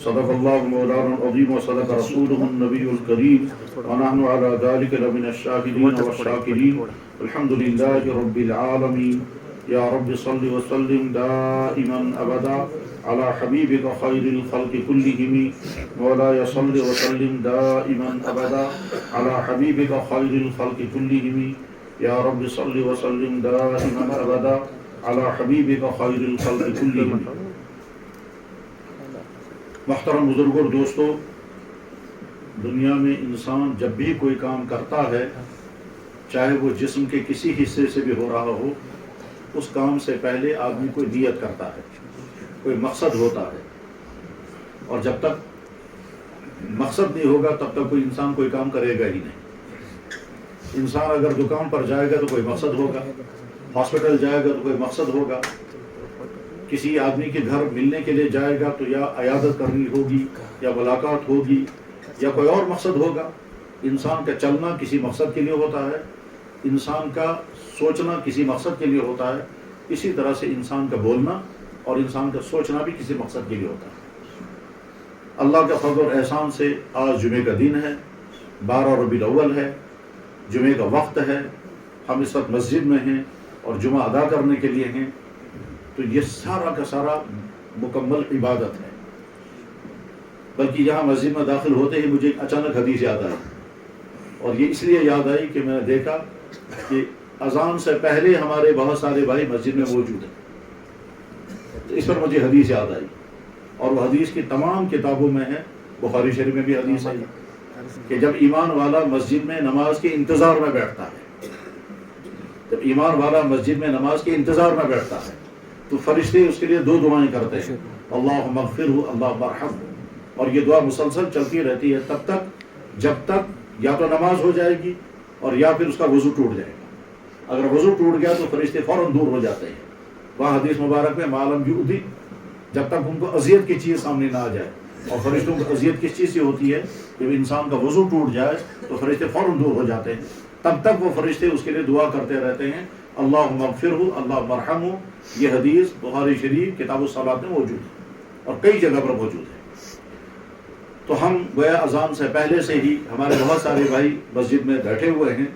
صدق اللہ مولانا العظیم وصدق رسولہ النبی الکریم ونحن علی ذلک لمن الشاہدین والشاکرین الحمد للہ رب العالمین یا رب صل وسلم دائما ابدا علی حبیبک خیر الخلق کلہم مولایا صل وسلم دائما ابدا علی حبیبک خیر الخلق کلہم یا رب صل وسلم دائما ابدا علی حبیبک خیر الخلق کلہم۔ محترم بزرگوں اور دوستو، دنیا میں انسان جب بھی کوئی کام کرتا ہے، چاہے وہ جسم کے کسی حصے سے بھی ہو رہا ہو، اس کام سے پہلے آدمی کوئی نیت کرتا ہے، کوئی مقصد ہوتا ہے، اور جب تک مقصد نہیں ہوگا تب تک کوئی انسان کوئی کام کرے گا ہی نہیں۔ انسان اگر دکان پر جائے گا تو کوئی مقصد ہوگا، ہاسپٹل جائے گا تو کوئی مقصد ہوگا، کسی آدمی کے گھر ملنے کے لیے جائے گا تو یا عیادت کرنی ہوگی یا ملاقات ہوگی یا کوئی اور مقصد ہوگا۔ انسان کا چلنا کسی مقصد کے لیے ہوتا ہے، انسان کا سوچنا کسی مقصد کے لیے ہوتا ہے، اسی طرح سے انسان کا بولنا اور انسان کا سوچنا بھی کسی مقصد کے لیے ہوتا ہے۔ اللہ کا فضل اور احسان سے آج جمعے کا دن ہے، 12 ربیع الاول ہے، جمعے کا وقت ہے، ہم اس وقت مسجد میں ہیں اور جمعہ ادا کرنے کے لیے ہیں، تو یہ سارا کا سارا مکمل عبادت ہے۔ بلکہ یہاں مسجد میں داخل ہوتے ہی مجھے ایک اچانک حدیث یاد آئی، اور یہ اس لیے یاد آئی کہ میں نے دیکھا کہ اذان سے پہلے ہمارے بہت سارے بھائی مسجد میں موجود ہیں، تو اس پر مجھے حدیث یاد آئی، اور وہ حدیث کی تمام کتابوں میں ہے، بخاری شریف میں بھی حدیث ہے کہ جب ایمان والا مسجد میں نماز کے انتظار میں بیٹھتا ہے، جب ایمان والا مسجد میں نماز کے انتظار میں بیٹھتا ہے تو فرشتے اس کے لیے 2 دعائیں کرتے ہیں، اللہم اغفرہ اللہم ارحمہ، اور یہ دعا مسلسل چلتی رہتی ہے تب تک جب تک یا تو نماز ہو جائے گی اور یا پھر اس کا وضو ٹوٹ جائے گا۔ اگر وضو ٹوٹ گیا تو فرشتے فوراً دور ہو جاتے ہیں۔ وہاں حدیث مبارک میں معلوم یؤذی، جب تک ان کو اذیت کی چیز سامنے نہ آ جائے، اور فرشتوں کو اذیت کس چیز سے ہوتی ہے؟ جب انسان کا وضو ٹوٹ جائے تو فرشتے فوراً دور ہو جاتے ہیں، تب تک وہ فرشتے اس کے لیے دعا کرتے رہتے ہیں، اللہم اغفرہ اللہم ارحمہ۔ یہ حدیث بخاری شریف کتاب الصلاۃ میں موجود ہے اور کئی جگہ پر موجود ہے۔ تو ہم گویا اذان سے پہلے سے ہی ہمارے بہت سارے بھائی مسجد میں بیٹھے ہوئے ہیں،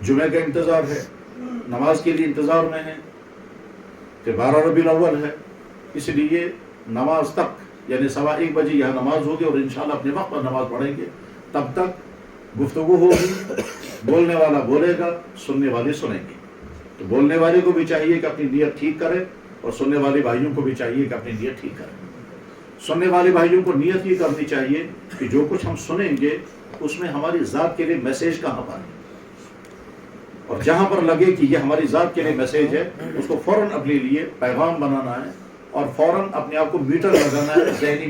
جمعے کا انتظار ہے، نماز کے لیے انتظار میں ہیں کہ 12 ربیع الاول ہے، اس لیے نماز تک یعنی 1:15 بجے یہاں نماز ہوگی اور انشاءاللہ اپنے وقت پر نماز پڑھیں گے، تب تک گفتگو ہوگی، بولنے والا بولے گا، سننے والے سنیں گے۔ تو بولنے والے کو بھی چاہیے کہ اپنی نیت ٹھیک کرے اور سننے والے بھائیوں کو بھی چاہیے کہ اپنی نیت ٹھیک کرے۔ سننے والے بھائیوں کو نیت یہ کرنی چاہیے کہ جو کچھ ہم سنیں گے اس میں ہماری ذات کے لیے میسیج کہاں پر ہے، اور جہاں پر لگے کہ یہ ہماری ذات کے لیے میسیج ہے اس کو فوراً اپنے لیے پیغام بنانا ہے اور فوراً اپنے آپ کو میٹر لگانا ہے، ذہنی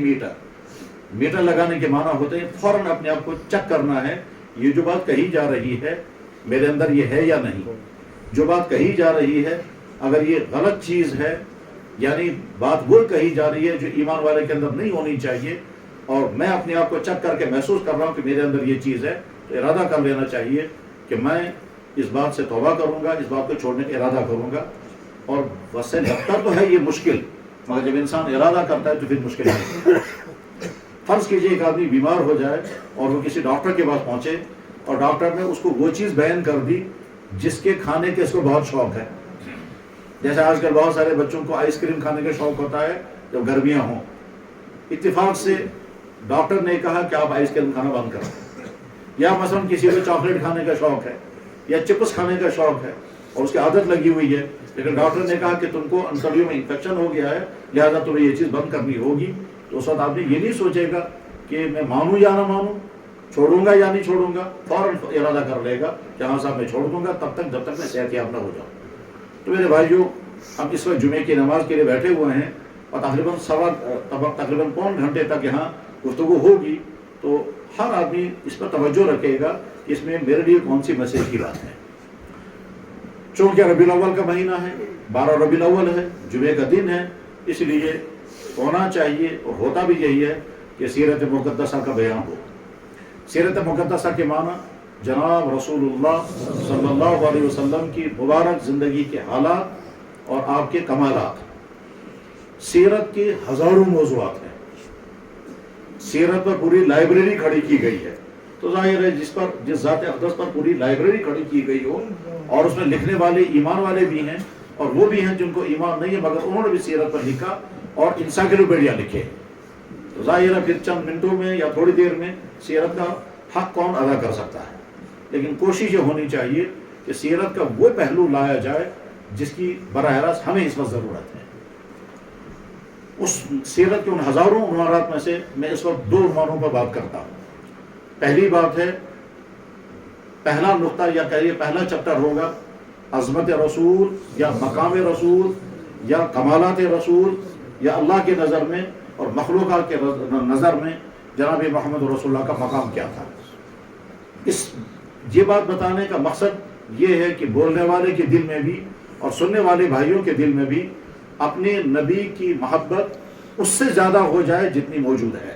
میٹر لگانے کے معنی ہوتے ہیں فوراً اپنے آپ کو چیک کرنا ہے، یہ جو بات کہی جا رہی ہے میرے اندر یہ ہے یا نہیں۔ جو بات کہی جا رہی ہے اگر یہ غلط چیز ہے، یعنی بات وہ کہی جا رہی ہے جو ایمان والے کے اندر نہیں ہونی چاہیے، اور میں اپنے آپ کو چیک کر کے محسوس کر رہا ہوں کہ میرے اندر یہ چیز ہے، تو ارادہ کر لینا چاہیے کہ میں اس بات سے توبہ کروں گا، اس بات کو چھوڑنے کا ارادہ کروں گا۔ اور ویسے لگتا تو ہے یہ مشکل، مگر جب انسان ارادہ کرتا ہے تو پھر مشکل نہیں۔ فرض کیجئے ایک آدمی بیمار ہو جائے اور وہ کسی ڈاکٹر کے پاس پہنچے اور ڈاکٹر نے اس کو وہ چیز بیان کر دی جس کے کھانے کے اس کو بہت شوق ہے، جیسے آج کل بہت سارے بچوں کو آئس کریم کھانے کا شوق ہوتا ہے جب گرمیاں ہوں، اتفاق سے ڈاکٹر نے کہا کہ آپ آئس کریم کھانا بند کریں، یا مثلا کسی کو چاکلیٹ کھانے کا شوق ہے یا چپس کھانے کا شوق ہے اور اس کی عادت لگی ہوئی ہے، لیکن ڈاکٹر نے کہا کہ تم کو انتڑیوں میں انفیکشن ہو گیا ہے لہذا تمہیں یہ چیز بند کرنی ہوگی، تو اس وقت آدمی یہ نہیں سوچے گا کہ میں مانوں یا نہ مانوں، چھوڑوں گا یا نہیں چھوڑوں گا، فوراً ارادہ کر لے گا کہ ہاں صاحب میں چھوڑ دوں گا تب تک جب تک میں صحت یاب نہ ہو جاؤں۔ تو میرے بھائیو، ہم اس وقت جمعے کی نماز کے لیے بیٹھے ہوئے ہیں اور تقریباً پون گھنٹے تک یہاں گفتگو ہوگی، تو ہر آدمی اس پر توجہ رکھے گا کہ اس میں میرے لیے کون سی میسیج کی بات ہے۔ چونکہ ربیع الاول کا مہینہ ہے، 12 ربیع الاول ہے، جمعے کا دن ہے، اس لیے ہونا چاہیے اور ہوتا بھی یہی ہے کہ سیرت مقدسہ کا بیان ہو۔ سیرت مقدسہ کے معنی جناب رسول اللہ صلی اللہ علیہ وسلم کی مبارک زندگی کے حالات اور آپ کے کمالات۔ سیرت کے ہزاروں موضوعات ہیں، سیرت پر پوری لائبریری کھڑی کی گئی ہے، تو ظاہر ہے جس ذات اقدس پر پوری لائبریری کھڑی کی گئی ہو اور اس میں لکھنے والے ایمان والے بھی ہیں اور وہ بھی ہیں جن کو ایمان نہیں ہے مگر انہوں نے بھی سیرت پر لکھا اور انسائکلوپیڈیا لکھے، تو ظاہر ہے پھر چند منٹوں میں یا تھوڑی دیر میں سیرت کا حق کون ادا کر سکتا ہے؟ لیکن کوشش یہ ہونی چاہیے کہ سیرت کا وہ پہلو لایا جائے جس کی براہ راست ہمیں اس وقت ضرورت ہے۔ اس سیرت کے ان ہزاروں عنوانات میں سے میں اس وقت 2 عنوانوں پر بات کرتا ہوں۔ پہلی بات ہے، پہلا نقطہ یا کہیے پہلا چیپٹر ہوگا عظمت رسول یا مقام رسول یا کمالات رسول یا اللہ کی نظر میں اور مخلوقات کے نظر میں جناب محمد رسول اللہ کا مقام کیا تھا۔ یہ بات بتانے کا مقصد یہ ہے کہ بولنے والے کے دل میں بھی اور سننے والے بھائیوں کے دل میں بھی اپنے نبی کی محبت اس سے زیادہ ہو جائے جتنی موجود ہے،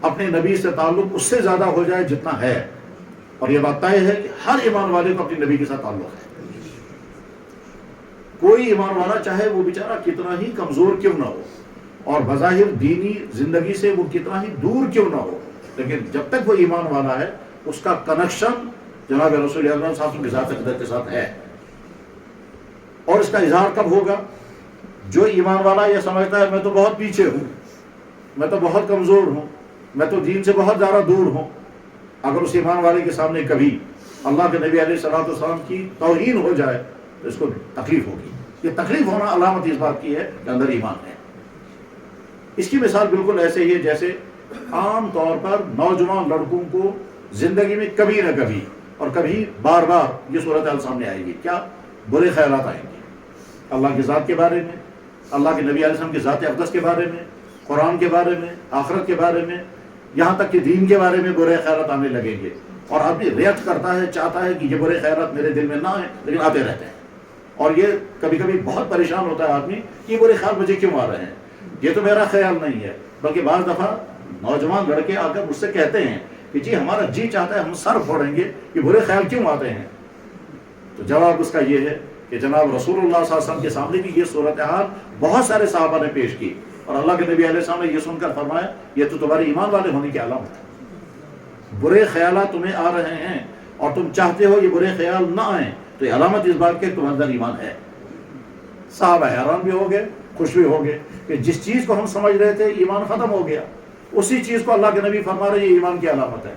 اپنے نبی سے تعلق اس سے زیادہ ہو جائے جتنا ہے، اور یہ بات طے ہے کہ ہر ایمان والے کو اپنے نبی کے ساتھ تعلق ہے۔ کوئی ایمان والا چاہے وہ بیچارہ کتنا ہی کمزور کیوں نہ ہو اور بظاہر دینی زندگی سے وہ کتنا ہی دور کیوں نہ ہو، لیکن جب تک وہ ایمان والا ہے اس کا کنیکشن جناب رسول اللہ صلی اللہ علیہ وسلم کی ذات اقدس کے ساتھ ہے۔ اور اس کا اظہار کب ہوگا؟ جو ایمان والا یہ سمجھتا ہے میں تو بہت پیچھے ہوں، میں تو بہت کمزور ہوں، میں تو دین سے بہت زیادہ دور ہوں، اگر اس ایمان والے کے سامنے کبھی اللہ کے نبی علیہ الصلوۃ والسلام کی توہین ہو جائے تو اس کو تکلیف ہوگی۔ یہ تکلیف ہونا علامت اس بات کی ہے کہ اندر ایمان ہے۔ اس کی مثال بالکل ایسے ہی ہے جیسے عام طور پر نوجوان لڑکوں کو زندگی میں کبھی نہ کبھی اور کبھی بار بار یہ صورتحال سامنے آئے گی، کیا؟ برے خیالات آئیں گے اللہ کی ذات کے بارے میں، اللہ کے نبی علیہ السلام کی ذات اقدس کے بارے میں، قرآن کے بارے میں، آخرت کے بارے میں، یہاں تک کہ دین کے بارے میں برے خیالات آنے لگیں گے، اور آدمی ریئیکٹ کرتا ہے، چاہتا ہے کہ یہ برے خیالات میرے دل میں نہ آئیں، لیکن آتے رہتے ہیں، اور یہ کبھی کبھی بہت پریشان ہوتا ہے آدمی کہ یہ برے خیال مجھے کیوں آ رہے ہیں، یہ تو میرا خیال نہیں ہے۔ بلکہ بعض دفعہ نوجوان لڑکے آ کر مجھ سے کہتے ہیں کہ جی ہمارا جی چاہتا ہے ہم سر پھوڑیں گے، یہ برے خیال کیوں آتے ہیں؟ تو جواب اس کا یہ ہے کہ جناب رسول اللہ صلی اللہ علیہ وسلم کے سامنے بھی یہ صورتحال بہت سارے صحابہ نے پیش کی، اور اللہ کے نبی علیہ السلام نے یہ سن کر فرمایا یہ تو تمہارے ایمان والے ہونے کی علامت ہے۔ برے خیالات تمہیں آ رہے ہیں اور تم چاہتے ہو یہ برے خیال نہ آئیں، تو یہ علامت اس بات کے تم اندر ایمان ہے۔ صحابہ حیران بھی ہو گئے، خوش بھی ہو گئے کہ جس چیز کو ہم سمجھ رہے تھے ایمان ختم ہو گیا، اسی چیز کو اللہ کے نبی فرما رہے یہ ایمان کی علامت ہے،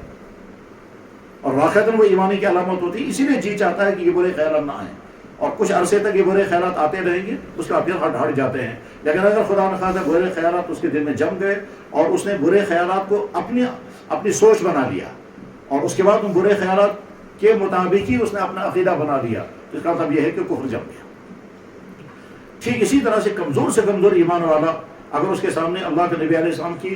اور واقعتاً وہ ایمانی کی علامت ہوتی ہے، اسی لیے جی چاہتا ہے کہ یہ برے خیالات نہ آئیں، اور کچھ عرصے تک یہ برے خیالات آتے رہیں گے، اس کا پھر ہٹ جاتے ہیں۔ لیکن اگر خدا نخواستہ برے خیالات اس کے دل میں جم گئے اور اس نے برے خیالات کو اپنی سوچ بنا لیا، اور اس کے بعد ان برے خیالات کے مطابق ہی اس نے اپنا عقیدہ بنا لیا، تو اس کا مطلب یہ ہے کہ کفر جم گیا۔ ٹھیک اسی طرح سے کمزور ایمان والا اگر اس کے سامنے اللہ کے نبی علیہ السلام کی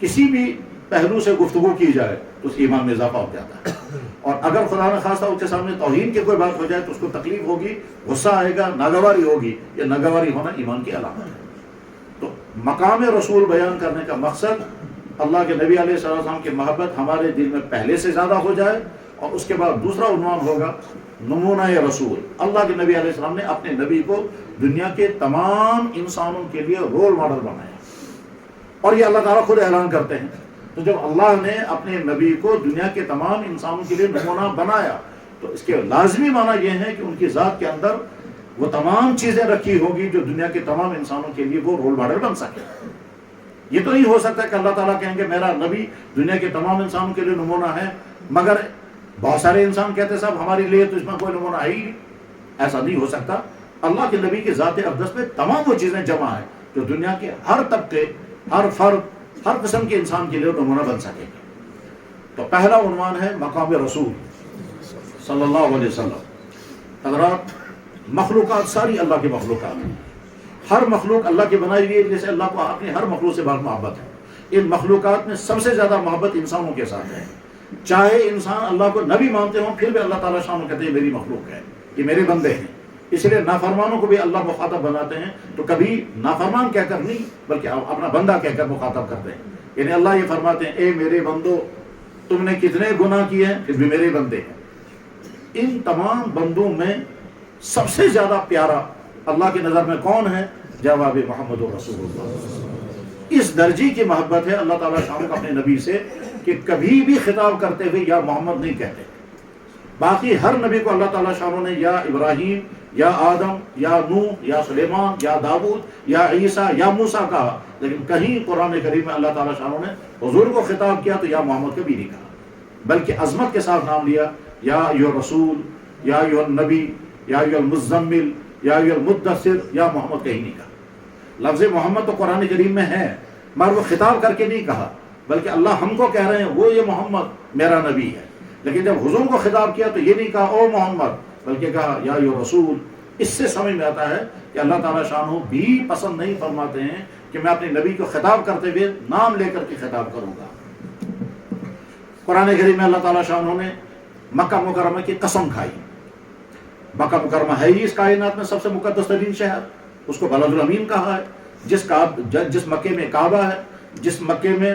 کسی بھی پہلو سے گفتگو کی جائے تو اس ایمان میں اضافہ ہو جاتا ہے، اور اگر خدا نخواستہ اس کے سامنے توہین کی کوئی بات ہو جائے تو اس کو تکلیف ہوگی، غصہ آئے گا، ناگواری ہوگی۔ یہ ناگواری ہونا ایمان کی علامت ہے۔ تو مقام رسول بیان کرنے کا مقصد اللہ کے نبی علیہ السلام کی محبت ہمارے دل میں پہلے سے زیادہ ہو جائے، اور اس کے بعد دوسرا عنوان ہوگا نمونہ رسول۔ اللہ کے نبی علیہ السلام نے اپنے نبی کو دنیا کے تمام انسانوں کے لیے رول ماڈل بنایا، اور یہ اللہ تعالیٰ خود اعلان کرتے ہیں۔ تو جب اللہ نے اپنے نبی کو دنیا کے تمام انسانوں کے لیے نمونہ بنایا تو اس کے لازمی معنی یہ ہے کہ ان کی ذات کے اندر وہ تمام چیزیں رکھی ہوگی جو دنیا کے تمام انسانوں کے لیے وہ رول ماڈل بن سکے۔ یہ تو نہیں ہو سکتا کہ اللہ تعالیٰ کہیں گے میرا نبی دنیا کے تمام انسانوں کے لیے نمونہ ہے، مگر بہت سارے انسان کہتے ہیں صاحب ہمارے لیے تو اس میں کوئی نمونہ ہے ہی نہیں۔ ایسا نہیں ہو سکتا۔ اللہ کے نبی کی ذات اقدس میں تمام وہ چیزیں جمع ہیں جو دنیا کے ہر طبقے، ہر فرد، ہر قسم کے انسان کے لیے نمونہ بن سکے گا۔ تو پہلا عنوان ہے مقام رسول صلی اللہ علیہ وسلم۔ حضرات، مخلوقات ساری اللہ کی مخلوقات ہیں، ہر مخلوق اللہ کی بنائی ہوئی ہے، جیسے اللہ کو اپنی ہر مخلوق سے بہت محبت ہے۔ ان مخلوقات میں سب سے زیادہ محبت انسانوں کے ساتھ ہے۔ چاہے انسان اللہ کو نبی مانتے ہوں پھر بھی اللہ تعالیٰ شان کہتے ہیں میری مخلوق ہے، یہ میرے بندے ہیں۔ اس لیے نافرمانوں کو بھی اللہ مخاطب بناتے ہیں، تو کبھی نافرمان کہہ کر نہیں بلکہ اپنا بندہ کہہ کر مخاطب کرتے ہیں۔ یعنی اللہ یہ فرماتے ہیں اے میرے بندو، تم نے کتنے گناہ کیے ہیں پھر بھی میرے بندے ہیں۔ ان تمام بندوں میں سب سے زیادہ پیارا اللہ کی نظر میں کون ہے؟ جواب محمد رسول اللہ۔ اس درجے کی محبت ہے اللہ تعالیٰ شان کو اپنے نبی سے کہ کبھی بھی خطاب کرتے ہوئے یا محمد نہیں کہتے. باقی ہر نبی کو اللہ تعالیٰ شان نے یا ابراہیم یا آدم یا نوح یا سلیمان یا داؤد یا عیسیٰ یا موسیٰ کہا، لیکن کہیں قرآن کریم میں اللہ تعالیٰ شان نے حضور کو خطاب کیا تو یا محمد کبھی نہیں کہا، بلکہ عظمت کے ساتھ نام لیا، یا ایھا الرسول، یا ایھا النبی، یا ایھا المزمل، یا ایھا المدثر، یا محمد کہیں نہیں کہا. لفظ محمد تو قرآن کریم میں ہے مگر وہ خطاب کر کے نہیں کہا، بلکہ اللہ ہم کو کہہ رہے ہیں وہ یہ محمد میرا نبی ہے. لیکن جب حضور کو خطاب کیا تو یہ نہیں کہا او محمد، بلکہ کہا یا ایھا رسول. اس سے سمجھ میں آتا ہے کہ اللہ تعالیٰ شانہ بھی پسند نہیں فرماتے ہیں کہ میں اپنے نبی کو خطاب کرتے ہوئے نام لے کر کے خطاب کروں گا. قرآن کریم میں اللہ تعالیٰ شانہ نے مکہ مکرمہ کی قسم کھائی. مکہ مکرمہ ہے ہی اس کائنات میں سب سے مقدس ترین شہر، اس کو بلد الامین کہا ہے. جس مکے میں کعبہ ہے، جس مکے میں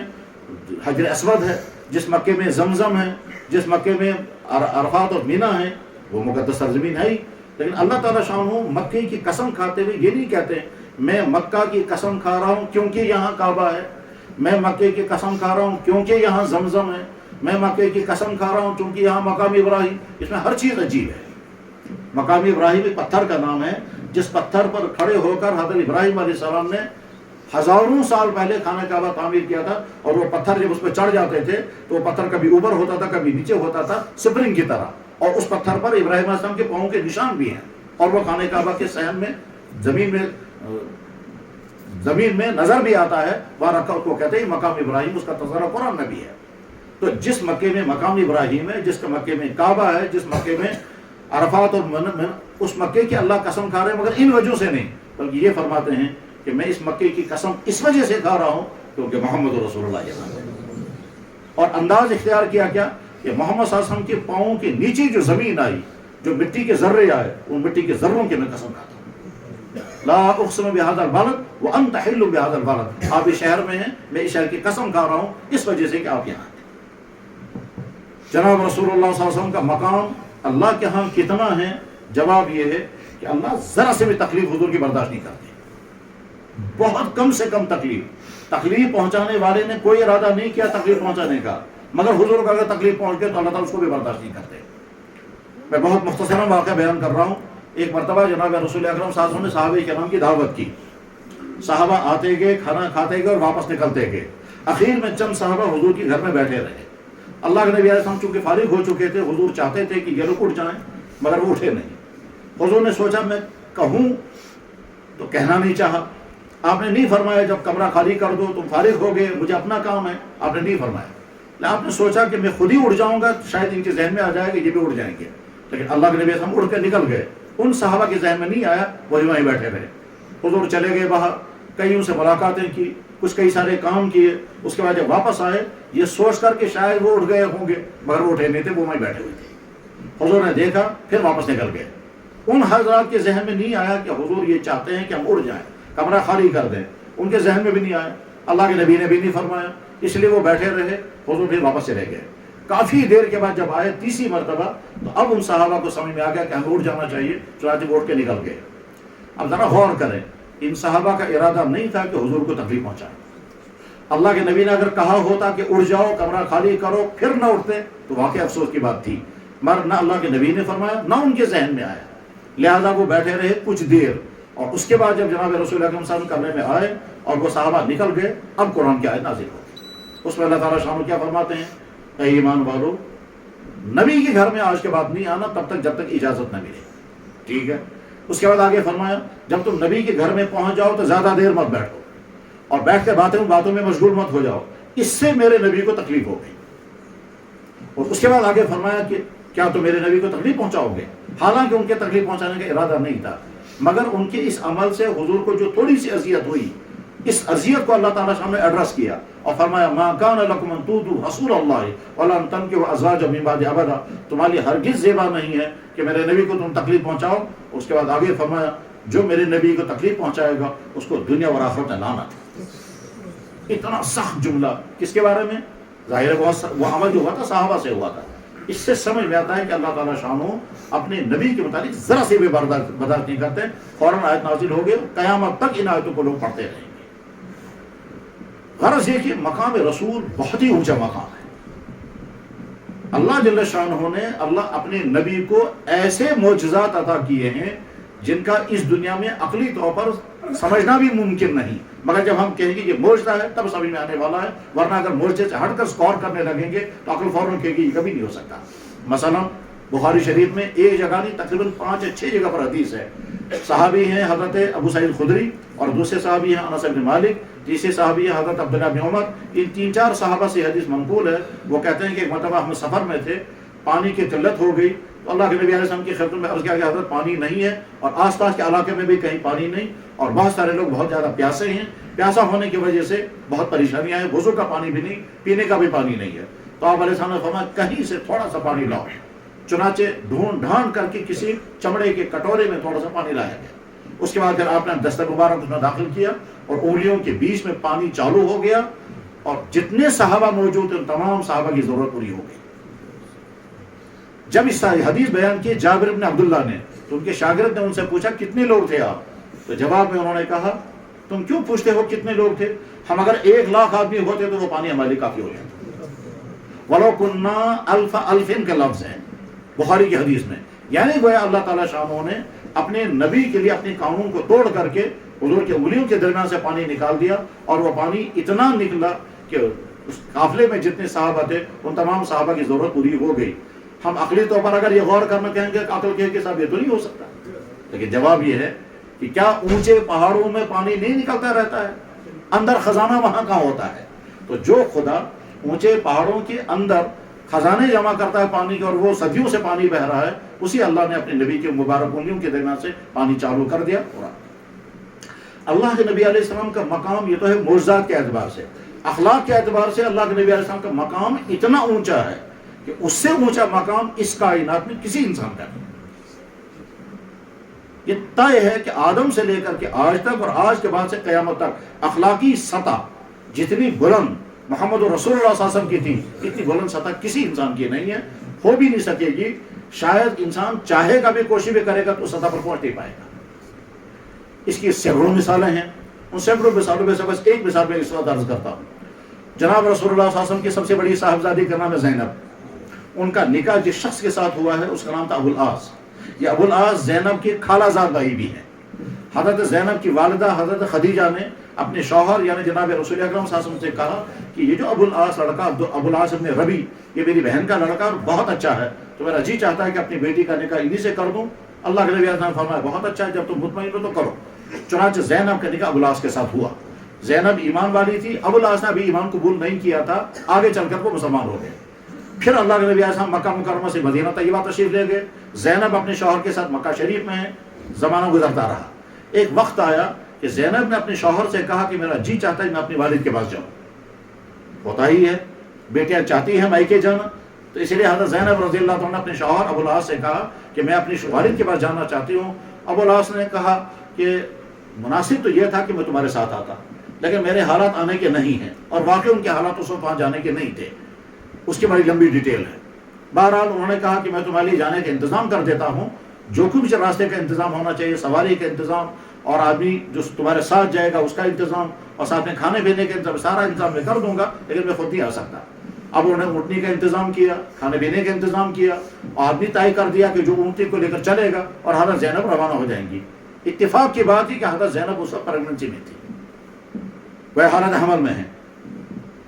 حجر اسود ہے، جس مکے میں زمزم ہے، جس مکے میں عرفات اور مینا ہے، وہ مقدس سرزمین ہے ہی. لیکن اللہ تعالیٰ شانہ مکے کی قسم کھاتے ہوئے یہ نہیں کہتے میں مکہ کی قسم کھا رہا ہوں کیونکہ یہاں کعبہ ہے، میں مکے کی قسم کھا رہا ہوں کیونکہ یہاں زمزم ہے، میں مکے کی قسم کھا رہا ہوں کیونکہ یہاں مقام ابراہیم. اس میں ہر چیز عجیب ہے. مقام ابراہیم ایک پتھر کا نام ہے جس پتھر پر کھڑے ہو کر حضرت ابراہیم علیہ السلام نے ہزاروں سال پہلے خانہ کعبہ تعمیر کیا تھا. اور وہ پتھر جب اس پہ چڑھ جاتے تھے تو وہ پتھر کبھی اوپر ہوتا تھا کبھی نیچے ہوتا تھا سپرنگ کی طرح، اور اس پتھر پر ابراہیم علیہ السلام کے پاؤں کے نشان بھی ہیں. اور وہ خانہ کعبہ کے صحن میں زمین میں نظر بھی آتا ہے، وہاں رکھا کو کہتے ہیں مقام ابراہیم. اس کا تذکرہ قرآن میں بھی ہے. تو جس مکے میں مقام ابراہیم ہے، جس مکے میں کعبہ ہے، جس مکے میں عرفات اور اس مکے کی اللہ قسم کھا رہے ہیں، مگر ان وجہ سے نہیں، بلکہ یہ فرماتے ہیں کہ میں اس مکے کی قسم اس وجہ سے کھا رہا ہوں کیونکہ محمد رسول اللہ ہے. اور انداز اختیار کیا کیا کہ محمد صلی اللہ علیہ وسلم کے پاؤں کے نیچے جو زمین آئی، جو مٹی کے ذرے آئے، ان مٹی کے ذروں کی میں قسم کھاتا ہوں. لا اقسم بہذا البلد وانت حل بہذا البلد. آپ اس شہر میں ہیں، میں اس شہر کی قسم کھا رہا ہوں اس وجہ سے کہ آپ یہاں ہیں. جناب رسول اللہ صلی اللہ علیہ وسلم کا مقام اللہ کے ہاں کتنا ہے؟ جواب یہ ہے کہ اللہ ذرا سے بھی تکلیف حضور کی برداشت نہیں کرتے. بہت کم سے کم تکلیف پہنچانے والے نے کوئی ارادہ نہیں کیا تکلیف پہنچانے کا، مگر حضور کو اگر تکلیف پہنچ گئے تو اللہ تعالیٰ اس کو بھی برداشت نہیں کرتے. میں بہت مختصراً واقعہ بیان کر رہا ہوں. ایک مرتبہ جناب رسول اکرم صلی اللہ علیہ وسلم نے صحابہ کرام کی دعوت کی. صحابہ آتے گئے، کھانا کھاتے گئے اور واپس نکلتے گئے. اخیر میں چند صحابہ حضور کے گھر میں بیٹھے رہے. اللہ کے نبی علیہ السلام چونکہ فارغ ہو چکے تھے، حضور چاہتے تھے کہ یہ لوگ اٹھ جائیں مگر وہ اٹھے نہیں. حضور نے سوچا میں کہوں تو کہنا نہیں چاہا. آپ نے نہیں فرمایا جب کمرہ خالی کر دو تم فارغ ہو گئے، مجھے اپنا کام ہے، آپ نے نہیں فرمایا. آپ نے سوچا کہ میں خود ہی اٹھ جاؤں گا، شاید ان کے ذہن میں آ جائے گا یہ بھی اٹھ جائیں گے. لیکن اللہ کے نبی علیہ السلام اٹھ کے نکل گئے. ان صحابہ کے ذہن میں نہیں آیا، وہی وہیں بیٹھے رہے. حضور چلے گئے باہر، کئیوں سے ملاقاتیں کی، کئی سارے کام کیے. اس کے بعد جب واپس آئے یہ سوچ کر کہ شاید وہ اٹھ گئے ہوں گے، مگر وہ اٹھے نہیں تھے، وہ وہیں بیٹھے ہوئے تھے. حضور نے دیکھا پھر واپس نکل گئے. ان حضرات کے ذہن میں نہیں آیا کہ حضور یہ چاہتے ہیں کہ ہم اٹھ جائیں، کمرہ خالی کر دیں. ان کے ذہن میں بھی نہیں آیا، اللہ کے نبی نے بھی نہیں فرمایا، اس لیے وہ بیٹھے رہے. حضور پھر واپس چلے گئے. کافی دیر کے بعد جب آئے تیسری مرتبہ تو اب ان صحابہ کو سمجھ میں آ گیا کہ ہمیں اٹھ جانا چاہیے، چنانچہ وہ اٹھ کے نکل گئے. اب ذرا غور کریں، ان صحابہ کا ارادہ نہیں تھا کہ حضور کو تکلیف پہنچائے. اللہ کے نبی نے اگر کہا ہوتا کہ اٹھ جاؤ کمرہ خالی کرو پھر نہ اٹھتے تو واقعی افسوس کی بات تھی، مگر نہ اللہ کے نبی نے فرمایا نہ ان کے ذہن میں آیا. لہذا وہ بیٹھے رہے کچھ دیر، اور اس کے بعد جب جناب رسول اکرم صلی اللہ علیہ وسلم کمرے میں آئے اور وہ صحابہ نکل گئے، اب قرآن کی آیت نازل ہو. اس میں اللہ تعالیٰ شان کیا فرماتے ہیں، اے ایمان والو نبی کے گھر میں آج کے بعد نہیں آنا تب تک جب تک اجازت نہ ملے. ٹھیک ہے. اس کے بعد آگے فرمایا جب تم نبی کے گھر میں پہنچ جاؤ تو زیادہ دیر مت بیٹھو اور بیٹھ کے باتوں میں مشغول مت ہو جاؤ، اس سے میرے نبی کو تکلیف ہو گئی. اور اس کے بعد آگے فرمایا کہ کیا تم میرے نبی کو تکلیف پہنچاؤ گے؟ حالانکہ ان کے تکلیف پہنچانے کا ارادہ نہیں تھا، مگر ان کے اس عمل سے حضور کو جو تھوڑی سی اذیت ہوئی، اس اذیت کو اللہ تعالیٰ نے ایڈریس کیا اور فرمایا ما کان لکم ان تؤذوا رسول اللہ ولا ان تنکحوا ازواجہ من بعدہ ابدا. تمہاری ہرگز زیبا نہیں ہے کہ میرے نبی کو تم تکلیف پہنچاؤ. اس کے بعد آگے فرمایا جو میرے نبی کو تکلیف پہنچائے گا اس کو دنیا اور آخرت میں لعنت. اتنا سخت جملہ کس کے بارے میں؟ ظاہر ہے وہ عمل جو ہوا تھا صحابہ سے ہوا تھا. اس سے سمجھ میں آتا ہے کہ اللہ تعالیٰ شانہ اپنے نبی کے متعلق ذرا سے بھی برداشت نہیں کرتے. فوراً آیت نازل ہو گئی، قیامت تک ان آیتوں کو لوگ پڑھتے رہیں گے. غرض یہ کہ مقام رسول بہت ہی اونچا مقام ہے. اللہ جل شانہ نے اللہ اپنے نبی کو ایسے معجزات عطا کیے ہیں جن کا اس دنیا میں عقلی طور پر سمجھنا بھی ممکن نہیں، مگر جب ہم کہیں گے یہ معجزہ ہے تب سمجھ میں آنے والا ہے، ورنہ اگر معجزے سے ہٹ کر سکور کرنے لگیں گے تو عقل فوراً کہے گی یہ کبھی نہیں ہو سکتا. مثلا بخاری شریف میں ایک جگہ نہیں تقریباً 5 یا 6 جگہ پر حدیث ہے. صحابی ہیں حضرت ابو سعید خدری، اور دوسرے صحابی ہیں انس بن مالک، تیسرے صحابی ہیں حضرت عبداللہ بن عمر. ان 3-4 صحابہ سے حدیث منقول ہے. وہ کہتے ہیں کہ ایک مرتبہ ہم سفر میں تھے، پانی کی قلت ہو گئی تو اللہ کے نبی علیہ السلام کی خدمت میں عرض کیا کہ حضرت پانی نہیں ہے، اور آس پاس کے علاقے میں بھی کہیں پانی نہیں، اور بہت سارے لوگ بہت زیادہ پیاسے ہیں، پیاسا ہونے کی وجہ سے بہت پریشانیاں ہیں، وضو کا پانی بھی نہیں، پینے کا بھی پانی نہیں ہے. تو آپ علیہ السلام نے فرمایا کہیں سے تھوڑا سا پانی لاؤ. چنانچہ ڈھونڈ ڈھانڈ کر کے کسی چمڑے کے کٹورے میں تھوڑا سا پانی لایا گیا. اس کے بعد پھر آپ نے دست مبارک اس میں داخل کیا اور انگلیوں کے بیچ میں پانی چالو ہو گیا، اور جتنے صحابہ موجود تھے ان تمام صحابہ کی ضرورت پوری ہو گئی. جب اس حدیث بیان کی جابر بن عبداللہ نے تو ان کے شاگرد نے ان سے پوچھا کتنے لوگ تھے آپ؟ تو جواب میں انہوں نے کہا تم کیوں پوچھتے ہو کتنے لوگ تھے؟ ہم اگر 1,00,000 آدمی ہوتے تو وہ پانی ہمارے لیے کافی ہو جاتا. وَلَوْ كُنَّا أَلْفَ أَلْفٍ کا لفظ ہے بخاری کی حدیث میں. یعنی گویا اللہ تعالیٰ شانہ نے اپنے نبی کے لیے اپنے قانون کو توڑ کر کے حضور کے انگلیوں کے درمیان سے پانی نکال دیا، اور وہ پانی اتنا نکلا کہ اس قافلے میں جتنے صحابہ تھے ان تمام صحابہ کی ضرورت پوری ہو گئی. ہم عقلی طور پر اگر یہ غور کرنا کہیں گے عقل کے صاحب یہ تو نہیں ہو سکتا، لیکن جواب یہ ہے کہ کیا اونچے پہاڑوں میں پانی نہیں نکلتا رہتا ہے؟ اندر خزانہ وہاں کہاں ہوتا ہے؟ تو جو خدا اونچے پہاڑوں کے اندر خزانے جمع کرتا ہے پانی کے، اور وہ صدیوں سے پانی بہ رہا ہے، اسی اللہ نے اپنے نبی کے مبارک انگلیوں کے درمیان سے پانی چالو کر دیا. اللہ کے نبی علیہ السلام کا مقام یہ تو ہے معجزات کے اعتبار سے، اخلاق کے اعتبار سے اللہ کے نبی علیہ السلام کا مقام اتنا اونچا ہے کہ اس سے اونچا مقام اس کائنات میں کسی انسان کا نہیں. یہ طے ہے کہ آدم سے لے کر کے آج تک اور آج کے بعد سے قیامت تک اخلاقی سطح جتنی بلند محمد رسول اللہ صلی اللہ علیہ وسلم کی تھی اتنی بلند سطح کسی انسان کی نہیں ہے، ہو بھی نہیں سکے گی. شاید انسان چاہے گا بھی، کوشش بھی کرے گا تو سطح پر پہنچ نہیں پائے گا. اس کی سینکڑوں مثالیں ہیں، ان سینکڑوں مثالوں میں سے بس ایک مثال میں اس وقت عرض کرتا ہوں. جناب رسول اللہ صلی اللہ علیہ وسلم کی سب سے بڑی صاحبزادی کا نام ہے زینب. ان کا نکاح جس شخص کے ساتھ ہوا ہے اس کا نام تھا ابو العاص. یہ ابو العاص زینب کی خالہ زاد بھائی بھی ہیں. حضرت زینب کی والدہ حضرت خدیجہ نے اپنے شوہر یعنی جناب رسول اکرم صلی اللہ علیہ وسلم سے کہا کہ یہ جو ابو العاص لڑکا ابو العاص ابن ربی، یہ میری بہن کا لڑکا اور بہت اچھا ہے، تو میرا جی چاہتا ہے کہ اپنی بیٹی کا نکاح انہی سے کر دوں. اللہ کے نبی نے فرمایا بہت اچھا ہے، جب تم مطمئن ہو تو کرو. چنانچہ زینب کا نکاح ابو العاص کے ساتھ ہوا. زینب ایمان والی تھی، ابو العاص نے ابھی ایمان قبول نہیں کیا تھا، آگے چل کر وہ مسلمان ہو گئے. پھر اللہ کے نبی علیہ مکہ مکرمہ سے مدینہ طیبہ تشریف لے گئے. زینب اپنے شوہر کے ساتھ مکہ شریف میں ہے. زمانہ گزرتا رہا. ایک وقت آیا کہ زینب نے اپنے شوہر سے کہا کہ میرا جی چاہتا ہے میں اپنی والد کے پاس جاؤں. ہوتا ہی ہے، بیٹیاں چاہتی ہیں مائکے جانا، تو اس لیے حضرت زینب رضی اللہ عنہ نے اپنے شوہر ابو العاص سے کہا کہ میں اپنی والد کے پاس جانا چاہتی ہوں. ابو العاص نے کہا کہ مناسب تو یہ تھا کہ میں تمہارے ساتھ آتا، لیکن میرے حالات آنے کے نہیں ہیں، اور واقعی ان کے حالات اس وقت وہاں جانے کے نہیں تھے. اس کی بڑی لمبی ڈیٹیل ہے. بہرحال انہوں نے کہا کہ میں تمہارے لیے جانے کا انتظام کر دیتا ہوں، جو کچھ راستے کا انتظام ہونا چاہیے، سواری کا انتظام، اور آدمی جو تمہارے ساتھ جائے گا اس کا انتظام، اور ساتھ میں کھانے پینے کا انتظام، سارا انتظام میں کر دوں گا، لیکن میں خود نہیں آ سکتا. اب انہوں نے اونٹنی کا انتظام کیا، کھانے پینے کا انتظام کیا، اور آدمی طے کر دیا کہ جو اونٹنی کو لے کر چلے گا، اور حضرت زینب روانہ ہو جائیں گی. اتفاق کی بات تھی کہ حضرت زینب اس وقت پریگننسی میں تھی، وہ حالت حمل میں ہے.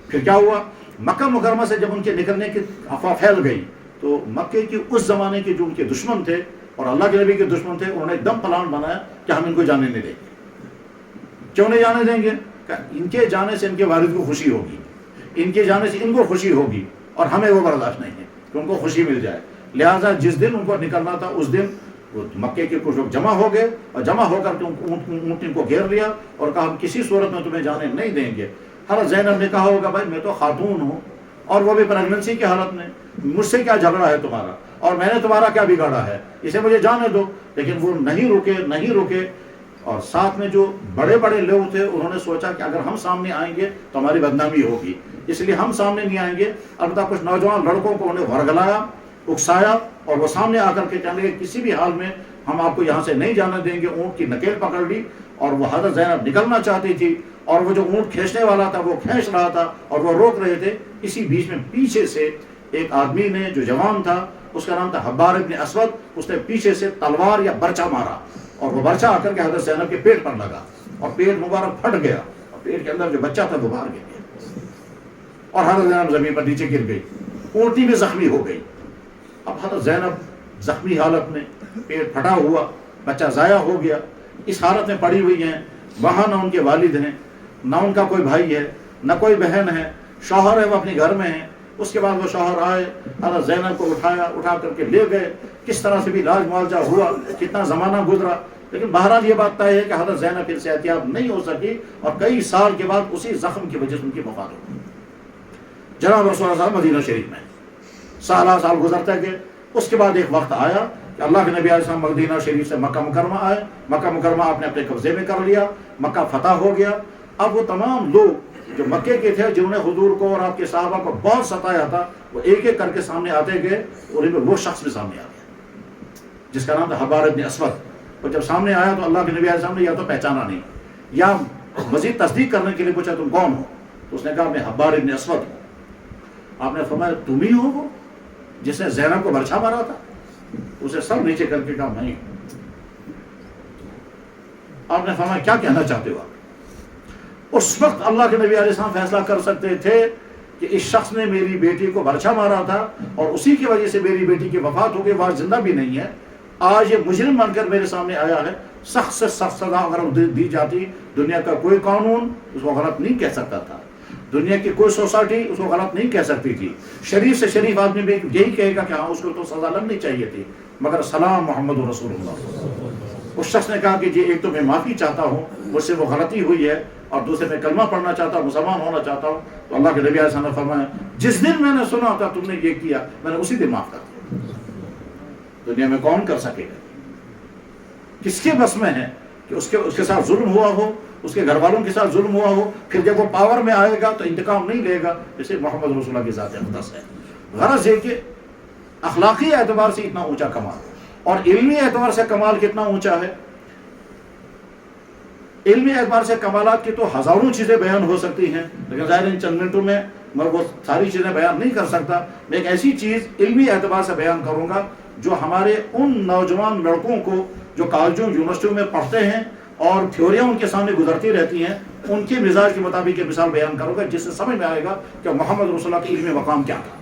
پھر کیا ہوا؟ مکہ مکرمہ سے جب ان کے نکلنے کی افواہ پھیل گئی تو مکے کی اس زمانے کے جو ان کے دشمن تھے اور اللہ کے نبی کے دشمن تھے، انہوں نے ایک دم پلان بنایا کہ ہم ان کو جانے نہیں دیں گے. کیوں نہیں جانے دیں گے؟ کہ ان کے جانے سے ان کے والد کو خوشی ہوگی، ان کے جانے سے ان کو خوشی ہوگی، اور ہمیں وہ برداشت نہیں ہے کہ ان کو خوشی مل جائے. لہٰذا جس دن ان کو نکلنا تھا اس دن وہ مکے کے کچھ لوگ جمع ہو گئے، اور جمع ہو کر کے اونٹنی کو گھیر لیا اور کہا ہم کسی صورت میں تمہیں جانے نہیں دیں گے. حضرت زینب نے کہا ہوگا بھائی میں تو خاتون ہوں اور وہ بھی پریگننسی کی حالت میں، مجھ سے کیا جھگڑا ہے تمہارا، اور میں نے تمہارا کیا بگاڑا ہے، اسے مجھے جانے دو. لیکن وہ نہیں رکے. اور ساتھ میں جو بڑے بڑے لوگ تھے انہوں نے سوچا کہ اگر ہم سامنے آئیں گے تو ہماری بدنامی ہوگی، اس لیے ہم سامنے نہیں آئیں گے. البتہ کچھ نوجوان لڑکوں کو انہیں ورگلایا، اکسایا، اور وہ سامنے آ کر کے کہنے لگے کسی بھی حال میں ہم آپ کو یہاں سے نہیں جانے دیں گے. اونٹ کی نکیل پکڑ لی اور وہ حضرت زینب نکلنا چاہتی تھی اور وہ جو اونٹ کھینچنے والا تھا وہ کھینچ رہا تھا اور وہ روک رہے تھے. اسی بیچ میں پیچھے سے ایک آدمی نے جو جوان تھا, اس کا نام تھا حبار ابن اسود, اس نے پیچھے سے تلوار یا برچہ مارا اور وہ برچہ آ کر کے حضرت زینب کے پیٹ پر لگا اور پیٹ مبارک پھٹ گیا اور پیٹ کے اندر جو بچہ تھا وہ باہر گر گیا اور حضرت زینب زمین پر نیچے گر گئی, اونٹنی میں زخمی ہو گئی. اب حضرت زینب زخمی حالت میں, پیٹ پھٹا ہوا, بچہ ضائع ہو گیا, اس حالت میں پڑی ہوئی ہیں. وہاں نہ ان کے والد ہیں, نہ ان کا کوئی بھائی ہے, نہ کوئی بہن ہے, شوہر ہے وہ اپنے گھر میں ہیں. اس کے بعد وہ شوہر آئے, حضرت زینب کو اٹھا کر کے لے گئے. کس طرح سے بھی علاج معالجہ ہوا, کتنا زمانہ گزرا, لیکن بہرحال یہ بات طے ہے کہ حضرت زینب پھر سے احتیاط نہیں ہو سکی اور کئی سال کے بعد اسی زخم کی وجہ سے ان کی وفات ہو گئی. جناب رسول اللہ صلی اللہ علیہ وسلم مدینہ شریف میں سال گزرتے گئے. اس کے بعد ایک وقت آیا کہ اللہ کے نبی علیہ السلام مدینہ شریف سے مکہ مکرمہ آئے. مکہ مکرمہ آپ نے اپنے قبضے میں کر لیا, مکہ فتح ہو گیا. اب وہ تمام لوگ جو مکے کے تھے جنہوں نے حضور کو اور آپ کے صحابہ کو بہت ستایا تھا, وہ ایک ایک کر کے سامنے آتے گئے اور ان میں وہ شخص بھی سامنے آ گیا جس کا نام تھا حبار ابن اسود. وہ جب سامنے آیا تو اللہ کے نبی علیہ السلام نے یا تو پہچانا نہیں یا مزید تصدیق کرنے کے لیے پوچھا تم کون ہو, تو اس نے کہا میں حبار ابن اسود ہوں. آپ نے فرمایا تم ہی ہو وہ جس نے زینب کو برچھا مارا تھا؟ اسے سب نیچے کر کے کہا میں. آپ نے فرمایا کیا کہنا چاہتے ہو آپ؟ اس وقت اللہ کے نبی علیہ السلام فیصلہ کر سکتے تھے کہ اس شخص نے میری بیٹی کو برچھا مارا تھا اور اسی کی وجہ سے میری بیٹی کی وفات ہو گئی, وہ زندہ بھی نہیں ہے, آج یہ مجرم بن کر میرے سامنے آیا ہے. سخت سے سخت سزا اگر دی جاتی, دنیا کا کوئی قانون اس کو غلط نہیں کہہ سکتا تھا, دنیا کی کوئی سوسائٹی اس کو غلط نہیں کہہ سکتی تھی. شریف سے شریف آدمی بھی یہی کہے گا کہ ہاں اس کو تو سزا لگنی چاہیے تھی, مگر سلام محمد رسول اللہ. اس شخص نے کہا کہ جی ایک تو میں معافی چاہتا ہوں, مجھ سے وہ غلطی ہوئی ہے, اور دوسرے میں کلمہ پڑھنا چاہتا ہوں, مسلمان ہونا چاہتا ہوں. تو اللہ کے نبی علیہ السلام نے فرمایا جس دن میں نے سنا تھا تم نے یہ کیا, میں نے اسی دن معاف کر دیا. دنیا میں کون کر سکے گا؟ کس کے بس میں ہے کہ اس کے ساتھ ظلم ہوا ہو, اس کے گھر والوں کے ساتھ ظلم ہوا ہو, پھر جب وہ پاور میں آئے گا تو انتقام نہیں لے گا. اسے محمد رسول اللہ کی ذات اقدس ہے. غرض ہے کہ اخلاقی اعتبار سے اتنا اونچا کمال اور علمی اعتبار سے کمال کتنا اونچا ہے. علمی اعتبار سے کمالات کی تو ہزاروں چیزیں بیان ہو سکتی ہیں, لیکن ظاہر ان چند منٹوں میں وہ ساری چیزیں بیان نہیں کر سکتا. میں ایک ایسی چیز علمی اعتبار سے بیان کروں گا جو ہمارے ان نوجوان لڑکوں کو جو کالجوں یونیورسٹیوں میں پڑھتے ہیں اور تھیوریاں ان کے سامنے گزرتی رہتی ہیں, ان کے مزاج کے مطابق یہ مثال بیان کروں گا جس سے سمجھ میں آئے گا کہ محمد رسول اللہ کی علمی مقام کیا تھا.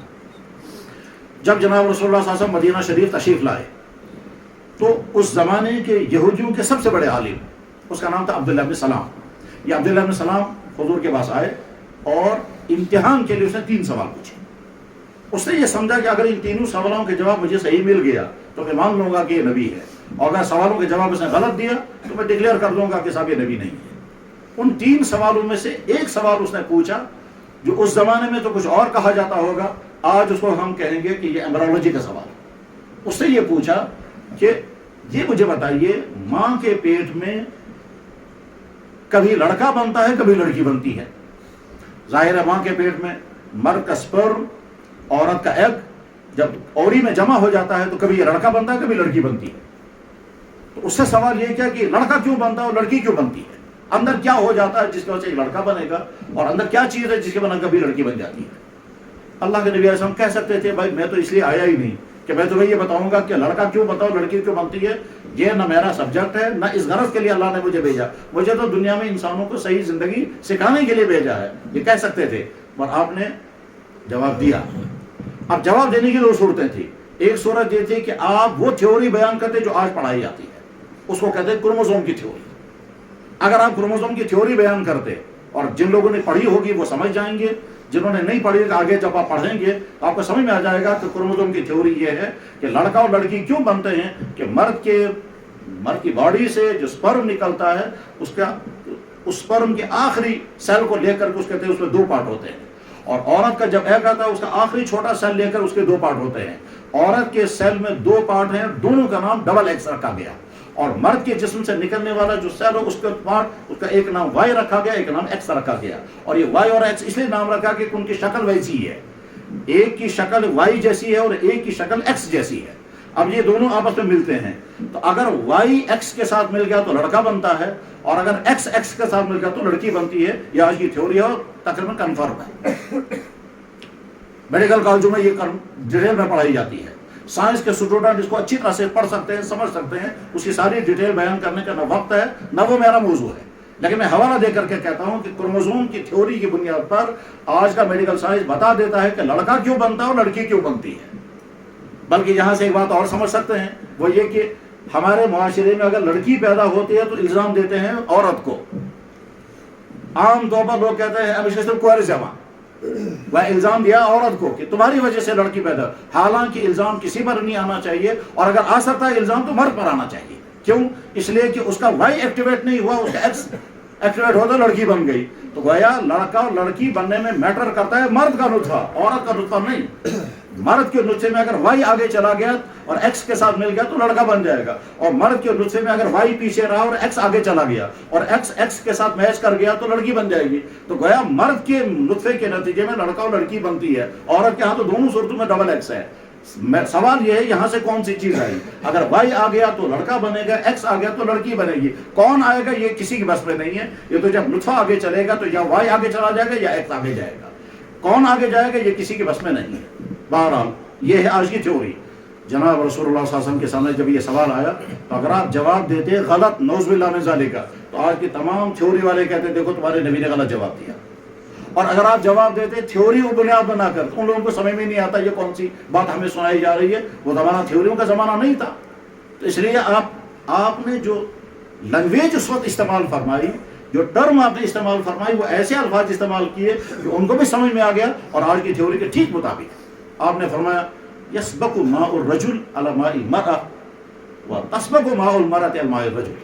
جب جناب رسول اللہ صلی اللہ علیہ وسلم مدینہ شریف تشریف لائے تو اس زمانے کے یہودیوں کے سب سے بڑے عالم, اس کا نام تھا عبداللہ بن سلام. یہ عبداللہ بن سلام حضور کے پاس آئے اور امتحان کے لیے اس نے 3 سوال پوچھے. اس نے یہ سمجھا کہ اگر ان تینوں سوالوں کے جواب مجھے صحیح مل گیا تو میں مان لوں گا کہ یہ نبی ہے, اور اگر سوالوں کے جواب اس نے غلط دیا تو میں ڈکلیئر کر دوں گا کہ صاحب یہ نبی نہیں ہے. ان 3 سوالوں میں سے ایک سوال اس نے پوچھا جو اس زمانے میں تو کچھ اور کہا جاتا ہوگا, آج اس کو ہم کہیں گے کہ یہ ایمبرولوجی کا سوال. اس نے یہ پوچھا کہ یہ مجھے بتائیے ماں کے پیٹ میں کبھی لڑکا بنتا ہے کبھی لڑکی بنتی ہے؟ ظاہر ہے ماں کے پیٹ میں مرد کا سپرم, عورت کا ایگ جب اوری میں جمع ہو جاتا ہے تو کبھی یہ لڑکا بنتا ہے کبھی لڑکی بنتی ہے. تو اس سے سوال یہ کیا کہ لڑکا کیوں بنتا ہے اور لڑکی کیوں بنتی ہے؟ اندر کیا ہو جاتا ہے جس کی وجہ سے ایک لڑکا بنے گا, اور اندر کیا چیز ہے جس کے بنا کبھی لڑکی بن جاتی ہے؟ اللہ کے نبی علیہ السلام کہہ سکتے تھے بھائی میں تو اس لیے آیا ہی نہیں کہ میں تمہیں یہ بتاؤں گا کہ لڑکا کیوں بنتا ہے لڑکی کیوں بنتی ہے, یہ نہ میرا سبجیکٹ ہے, نہ اس غرض کے لیے اللہ نے مجھے بھیجا. مجھے تو دنیا میں انسانوں کو صحیح زندگی سکھانے کے لیے بھیجا ہے, یہ کہہ سکتے تھے. اور آپ نے جواب دیا. اب جواب دینے کی 2 صورتیں تھیں. ایک صورت یہ تھی کہ آپ وہ تھیوری بیان کرتے جو آج پڑھائی جاتی ہے, اس کو کہتے ہیں کروموزوم کی تھیوری. اگر آپ کروموزوم کی تھیوری بیان کرتے, اور جن لوگوں نے پڑھی ہوگی وہ سمجھ جائیں گے, جنہوں نے نہیں پڑھی آگے جب آپ پڑھیں گے تو آپ کو سمجھ میں آ جائے گا کہ کروموزوم کی تھیوری یہ ہے کہ لڑکا اور لڑکی کیوں بنتے ہیں کہ مرد کی باڈی سے جو سپرم نکلتا ہے اس سپرم کے آخری سیل کو لے کر کے اس کہتے ہیں اس میں 2 پارٹ ہوتے ہیں, اور عورت کا جب ایگ آتا ہے اس کا آخری چھوٹا سیل لے کر اس کے 2 پارٹ ہوتے ہیں. عورت کے سیل میں 2 پارٹ ہیں, دونوں کا نام ڈبل ایکس رکھا گیا, اور مرد کے جسم سے نکلنے والا جو سیل ہو اس کا پارٹ, اس کا ایک نام وائی رکھا گیا, ایک نام ایکس رکھا گیا. اور یہ وائی اور ایکس اس لیے نام رکھا کہ ان کی شکل ویسی ہے, ایک کی شکل وائی جیسی ہے اور ایک کی شکل ایکس جیسی ہے. اب یہ دونوں آپس میں ملتے ہیں، تو اگر وائی ایکس کے ساتھ مل گیا تو لڑکا بنتا ہے، اور اگر ایکس ایکس کے ساتھ مل گیا تو لڑکی بنتی ہے. یہ آج کی تھیوری ہے اور تقریباً کنفرم ہے. میڈیکل کالجوں میں یہ ڈیٹیل میں پڑھائی جاتی ہے. سائنس کے اسٹوڈنٹ اس کو اچھی طرح سے پڑھ سکتے ہیں، سمجھ سکتے ہیں، اس کی ساری ڈیٹیل بیان کرنے کا نہ وقت ہے نہ وہ میرا موضوع ہے. لیکن میں حوالہ دے کر کے کہتا ہوں کہ کروموزوم کی تھیوری کی بنیاد پر آج کا میڈیکل سائنس بتا دیتا ہے کہ لڑکا کیوں بنتا ہے اور لڑکی کیوں بنتی ہے. بلکہ یہاں سے ایک بات اور سمجھ سکتے ہیں، وہ یہ کہ ہمارے معاشرے میں اگر لڑکی پیدا ہوتی ہے تو الزام دیتے ہیں عورت کو. عام طور پر لوگ کہتے ہیں اب صرف کوئر جمع، وہ الزام دیا عورت کو کہ تمہاری وجہ سے لڑکی پیدا. حالانکہ الزام کسی پر نہیں آنا چاہیے، اور اگر آ سکتا ہے الزام تو مرد پر آنا چاہیے. کیوں؟ اس لیے کہ اس کا وائی ایکٹیویٹ نہیں ہوا، اس کا ایکس ایکٹیویٹ ہو تو لڑکی بن گئی. تو گویا لڑکا اور لڑکی بننے میں میٹر کرتا ہے مرد کا نطفہ، عورت کا نطفہ نہیں. مرد کے نطفے میں اگر وائی آگے چلا گیا اور ایکس کے ساتھ مل گیا تو لڑکا بن جائے گا، اور مرد کے نطفے میں اگر وائی پیچھے رہا اور ایکس آگے چلا گیا اور ایکس ایکس کے ساتھ میچ کر گیا تو لڑکی بن جائے گی. تو گویا مرد کے نطفے کے نتیجے میں لڑکا اور لڑکی بنتی ہے. عورت کے ہاں تو دونوں صورتوں میں ڈبل ایکس ہے. سوال یہ ہے یہاں سے کون سی چیز آئی؟ اگر وائی آ گیا تو لڑکا بنے گا، ایکس آ گیا تو لڑکی بنے گی. کون آئے گا یہ کسی کی بس میں نہیں ہے. یہ تو جب نطفہ آگے چلے گا تو یا وائی آگے چلا جائے گا یا ایکس آگے جائے گا. کون آگے جائے گا یہ کسی کی بس میں نہیں ہے. بہرحال یہ ہے آج کی تھیوری. جناب رسول اللہ صلی اللہ علیہ وسلم کے سامنے جب یہ سوال آیا تو اگر آپ جواب دیتے غلط، نعوذ باللہ من ذالک، تو آج کی تمام تھیوری والے کہتے دیکھو تمہارے نبی نے غلط جواب دیا. اور اگر آپ جواب دیتے تھیوری کو بنیاد بنا کر، تو ان لوگوں کو سمجھ میں نہیں آتا یہ کون سی بات ہمیں سنائی جا رہی ہے. وہ زمانہ تھیوریوں کا زمانہ نہیں تھا. تو اس لیے آپ نے جو لینگویج اس وقت استعمال فرمائی، جو ٹرم آپ نے استعمال فرمائی، وہ ایسے الفاظ استعمال کیے کہ ان کو بھی سمجھ میں آ گیا اور آج کی تھیوری کے ٹھیک مطابق. آپ نے فرمایا یسبق ماء الرجل علی ماء المرأة وتسبق ماء المرأة علی ماء الرجل.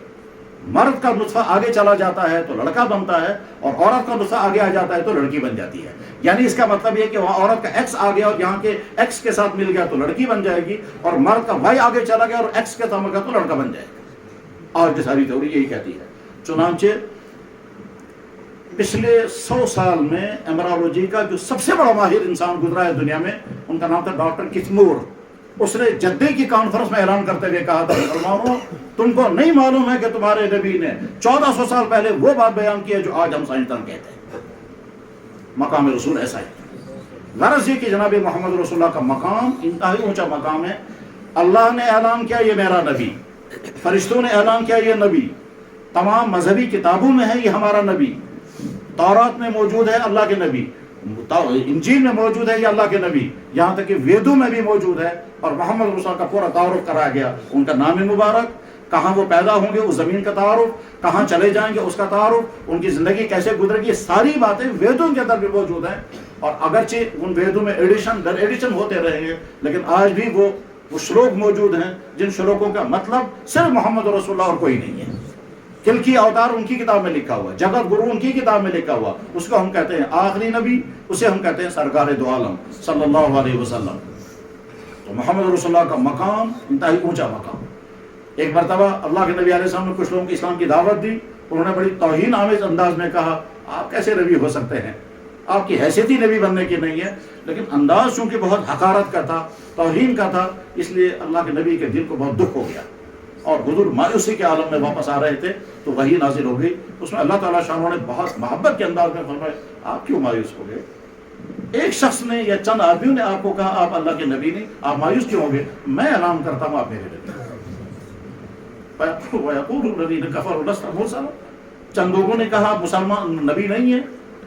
مرد کا نطفہ آگے چلا جاتا ہے تو لڑکا بنتا ہے، اور عورت کا نطفہ آگے آ جاتا ہے تو لڑکی بن جاتی ہے. یعنی اس کا مطلب یہ کہ وہاں عورت کا ایکس آ گیا اور یہاں کے ایکس کے ساتھ مل گیا تو لڑکی بن جائے گی، اور مرد کا وائی آگے چلا گیا اور ایکس کے ساتھ مل گیا تو لڑکا بن جائے گا. اور جو ساری تھیوری یہی کہتی ہے. چنانچہ پچھلے 100 سال میں ایمبرالوجی کا جو سب سے بڑا ماہر انسان گزرا ہے دنیا میں، ان کا نام تھا ڈاکٹر کیتھ مور. اس نے جدے کی کانفرنس میں اعلان کرتے ہوئے کہا تھا مسلمانوں تم کو نہیں معلوم ہے کہ تمہارے نبی نے 1400 سال پہلے وہ بات بیان کی ہے جو آج ہم سائنسدان کہتے ہیں. مقام رسول ایسا ہے. غرض یہ کہ جناب محمد رسول اللہ کا مقام انتہائی اونچا مقام ہے. اللہ نے اعلان کیا یہ میرا نبی، فرشتوں نے اعلان کیا یہ نبی، تمام مذہبی کتابوں میں ہے یہ ہمارا نبی، تورات میں موجود ہے اللہ کے نبی، انجیل میں موجود ہے یہ اللہ کے نبی، یہاں تک کہ ویدوں میں بھی موجود ہے. اور محمد رسول اللہ کا پورا تعارف کرایا گیا، ان کا نام مبارک، کہاں وہ پیدا ہوں گے اس زمین کا تعارف، کہاں چلے جائیں گے اس کا تعارف، ان کی زندگی کیسے گزرے گی، ساری باتیں ویدوں کے اندر بھی موجود ہیں. اور اگرچہ ان ویدوں میں ایڈیشن در ایڈیشن ہوتے رہے ہیں، لیکن آج بھی وہ شلوک موجود ہیں جن شلوکوں کا مطلب صرف محمد رسول اللہ اور کوئی نہیں ہے. کلکی اوتار ان کی کتاب میں لکھا ہوا، جگت گرو ان کی کتاب میں لکھا ہوا، اس کو ہم کہتے ہیں آخری نبی، اسے ہم کہتے ہیں سرکار دو عالم صلی اللہ علیہ وسلم. تو محمد رسول اللہ کا مقام انتہائی اونچا مقام. ایک مرتبہ اللہ کے نبی علیہ السلام نے کچھ لوگوں کی اسلام کی دعوت دی. انہوں نے بڑی توہین آمیز انداز میں کہا آپ کیسے نبی ہو سکتے ہیں، آپ کی حیثیت ہی نبی بننے کی نہیں ہے. لیکن انداز چونکہ بہت حقارت کا تھا، توہین کا تھا، اس لیے اللہ کے نبی کے دل کو بہت دکھ ہو گیا، اور حضور مایوسی کے عالم میں واپس آ رہے تھے تو وحی نازل ہو گئی. اس میں اللہ تعالیٰ شاہ نے بہت محبت کے انداز میں فرمایا آپ کیوں مایوس ہو گئے؟ ایک شخص نے یا چند آدمیوں نے آپ کو کہا آپ اللہ کے نبی نہیں، آپ مایوس کیوں ہو گئے؟ میں اعلان کرتا ہوں آپ میرے نبی. چند لوگوں نے کہا آپ مسلمان نبی نہیں ہیں.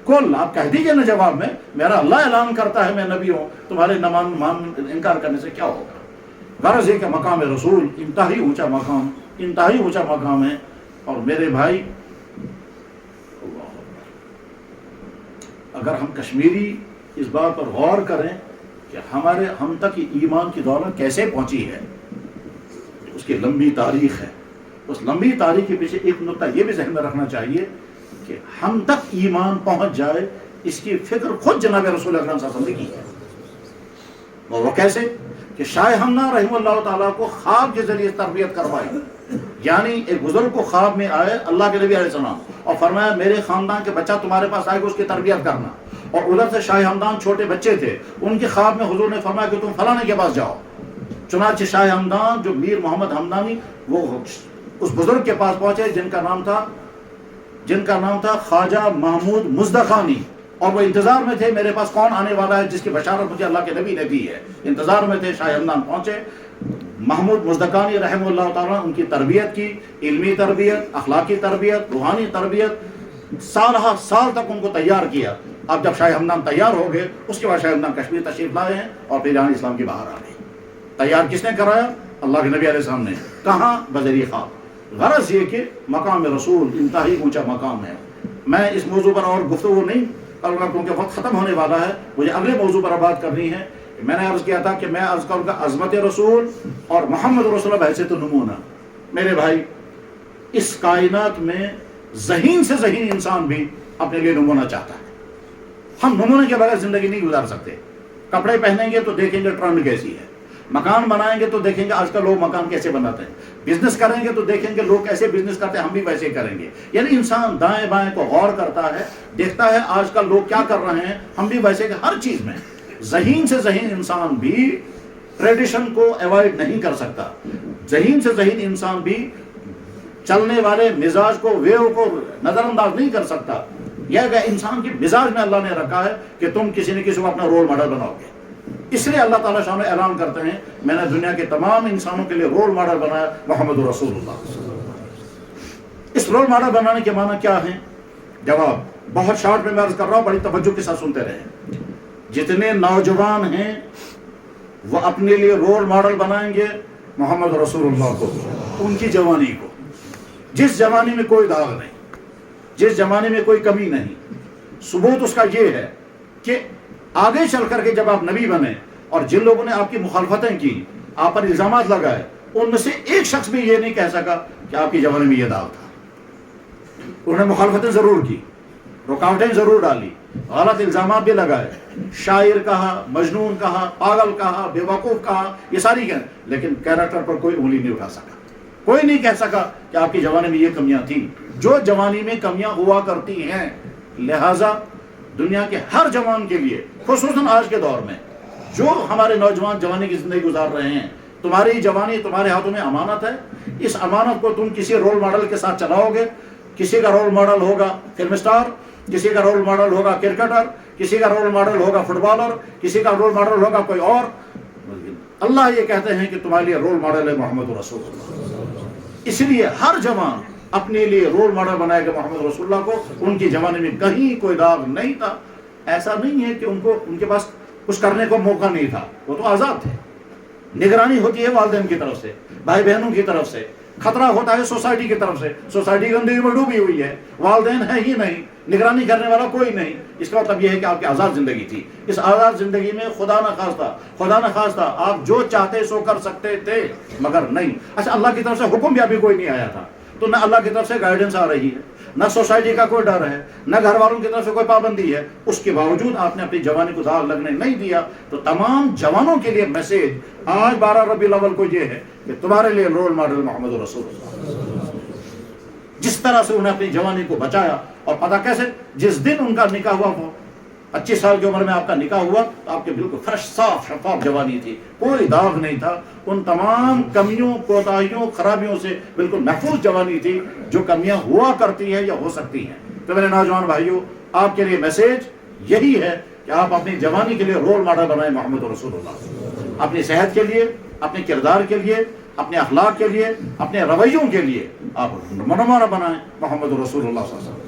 کل آپ کہہ دیجئے نا جواب میں میرا اللہ اعلان کرتا ہے میں نبی ہوں، تمہارے انکار کرنے سے کیا ہوگا. غرض ہے کہ مقام رسول انتہائی اونچا مقام، انتہائی اونچا مقام ہے. اور میرے بھائی اگر ہم کشمیری اس بات پر غور کریں کہ ہم تک ایمان کی دولت کیسے پہنچی ہے، اس کی لمبی تاریخ ہے. اس لمبی تاریخ کے پیچھے ایک نقطہ یہ بھی ذہن میں رکھنا چاہیے کہ ہم تک ایمان پہنچ جائے اس کی فکر خود جناب رسول اکرم صلی اللہ علیہ وسلم نے کی ہے. وہ کیسے کہ شاہ ہمنا رحمہ اللہ تعالیٰ کو خواب کے ذریعے تربیت کروائی. یعنی ایک بزرگ کو خواب میں آئے اللہ کے نبی علیہ السلام اور فرمایا میرے خاندان کے بچہ تمہارے پاس آئے گا اس کی تربیت کرنا. اور ادھر سے شاہ ہمدان چھوٹے بچے تھے، ان کے خواب میں حضور نے فرمایا کہ تم فلانے کے پاس جاؤ. چنانچہ شاہ ہمدان جو میر محمد ہمدانی وہ اس بزرگ کے پاس پہنچے جن کا نام تھا خواجہ محمود مزدخانی، اور وہ انتظار میں تھے میرے پاس کون آنے والا ہے جس کی بشارت مجھے اللہ کے نبی نے دی ہے، انتظار میں تھے۔ شاہ ہمدان پہنچے، محمود مزدخانی رحمہ اللہ تعالیٰ ان کی تربیت کی، علمی تربیت، اخلاقی تربیت، روحانی تربیت، سال تک ان کو تیار کیا۔ اب جب شاہ ہمدان تیار ہو گئے، اس کے بعد شاہ ہمدان کشمیر تشریف لائے ہیں اور پھر جہان اسلام کی باہر آ گئے۔ تیار کس نے کرایا؟ اللہ کے نبی علیہ السلام نے۔ کہاں؟ بذریعہ خواب۔ غرض یہ کہ مقام رسول انتہائی اونچا مقام ہے۔ میں اس موضوع پر اور گفتگو نہیں کروں گا کیونکہ وقت ختم ہونے والا ہے، مجھے اگلے موضوع پر بات کرنی ہے۔ میں نے عرض کیا تھا کہ میں عرض کروں گا عظمت رسول اور محمد رسول اللہ حیثیت نمونہ۔ میرے بھائی، اس کائنات میں ذہین سے ذہین انسان بھی اپنے لیے نمونہ چاہتا ہے۔ ہم نمونے کے بغیر زندگی نہیں گزار سکتے۔ کپڑے پہنیں گے تو دیکھیں گے ٹرینڈ کیسی ہے، مکان بنائیں گے تو دیکھیں گے آج کل لوگ مکان کیسے بناتے ہیں، بزنس کریں گے تو دیکھیں گے لوگ کیسے بزنس کرتے ہیں، ہم بھی ویسے کریں گے۔ یعنی انسان دائیں بائیں کو غور کرتا ہے، دیکھتا ہے آج کل لوگ کیا کر رہے ہیں، ہم بھی ویسے ہر چیز میں۔ ذہین سے ذہین انسان بھی ٹریڈیشن کو ایوائڈ نہیں کر سکتا، ذہین سے ذہین انسان بھی چلنے والے مزاج کو، ویو کو نظر انداز نہیں کر سکتا۔ یہ کہ انسان کی مزاج میں اللہ نے رکھا ہے کہ تم کسی نہ کسی کو اپنا رول ماڈل بناؤ گے۔ اس لیے اللہ تعالیٰ شاہ اعلان کرتے ہیں میں نے دنیا کے تمام انسانوں کے لیے رول ماڈل بنایا محمد رسول اللہ۔ اس رول ماڈل بنانے کے معنی کیا ہیں؟ جواب بہت شارٹ میں عرض کر رہا ہوں، بڑی توجہ کے ساتھ سنتے رہیں۔ جتنے نوجوان ہیں وہ اپنے لیے رول ماڈل بنائیں گے محمد رسول اللہ کو، ان کی جوانی کو، جس جوانی میں کوئی داغ نہیں، جس زمانے میں کوئی کمی نہیں۔ ثبوت اس کا یہ ہے کہ آگے چل کر کے جب آپ نبی بنے اور جن لوگوں نے آپ کی مخالفتیں کی، آپ پر الزامات لگائے، ان میں سے ایک شخص بھی یہ نہیں کہہ سکا کہ آپ کی زمانے میں یہ داغ تھا۔ انہوں نے مخالفتیں ضرور کی، رکاوٹیں ضرور ڈالی، غلط الزامات بھی لگائے، شاعر کہا، مجنون کہا، پاگل کہا، بے وقوف کہا، یہ ساری کہیں، لیکن کیریکٹر پر کوئی انگلی نہیں اٹھا سکا۔ کوئی نہیں کہہ سکا کہ آپ کی جوانی میں یہ کمیاں تھیں۔ جو جوانی میں کمیاں ہوا کرتی ہیں، لہٰذا دنیا کے ہر جوان کے لیے، خصوصاً آج کے دور میں جو ہمارے نوجوان جوانی کی زندگی گزار رہے ہیں، تمہاری جوانی تمہارے ہاتھوں میں امانت ہے۔ اس امانت کو تم کسی رول ماڈل کے ساتھ چلاؤ گے۔ کسی کا رول ماڈل ہوگا فلم اسٹار، کسی کا رول ماڈل ہوگا کرکٹر، کسی کا رول ماڈل ہوگا فٹ بالر، کسی کا رول ماڈل ہوگا کوئی اور۔ اللہ یہ کہتے ہیں کہ تمہارے لیے رول ماڈل ہے محمد رسول اللہ۔ اس لیے ہر جوان اپنے لیے رول ماڈل بنائے گا محمد رسول اللہ کو۔ ان کی جوانی میں کہیں کوئی داغ نہیں تھا۔ ایسا نہیں ہے کہ ان کے پاس کچھ کرنے کو موقع نہیں تھا، وہ تو آزاد تھے۔ نگرانی ہوتی ہے والدین کی طرف سے، بھائی بہنوں کی طرف سے، خطرہ ہوتا ہے سوسائٹی کی طرف سے۔ سوسائٹی گندگی میں ڈوبی ہوئی ہے، والدین ہے ہی نہیں، نگرانی کرنے والا کوئی نہیں۔ اس کا مطلب یہ ہے کہ آپ کی آزاد زندگی تھی۔ اس آزاد زندگی میں خدا نہ خواستہ آپ جو چاہتے سو کر سکتے تھے، مگر نہیں۔ اچھا، اللہ کی طرف سے حکم بھی ابھی کوئی نہیں آیا تھا، تو نہ اللہ کی طرف سے گائیڈنس آ رہی ہے، نہ سوسائٹی کا کوئی ڈر ہے، نہ گھر والوں کی طرف سے کوئی پابندی ہے۔ اس کے باوجود آپ نے اپنی جوانی کو داغ لگنے نہیں دیا۔ تو تمام جوانوں کے لیے میسج آج 12 ربیع الاول کو یہ ہے کہ تمہارے لیے رول ماڈل محمد رسول اللہ۔ جس طرح سے انہیں اپنی جوانی کو بچایا، اور پتہ کیسے؟ جس دن ان کا نکاح ہوا، 25 سال کی عمر میں آپ کا نکاح ہوا، تو آپ کے بالکل فریش، صاف شفاف جوانی تھی، کوئی داغ نہیں تھا۔ ان تمام کمیوں، کوتاہیوں، خرابیوں سے بالکل محفوظ جوانی تھی جو کمیاں ہوا کرتی ہیں یا ہو سکتی ہیں۔ تو میرے نوجوان بھائیوں، آپ کے لیے میسج یہی ہے کہ آپ اپنی جوانی کے لیے رول ماڈل بنائیں محمد رسول اللہ۔ اپنی صحت کے لیے، اپنے کردار کے لیے، اپنے اخلاق کے لیے، اپنے رویوں کے لیے آپ نمونہ بنائیں محمد رسول اللہ صلی اللہ علیہ وسلم۔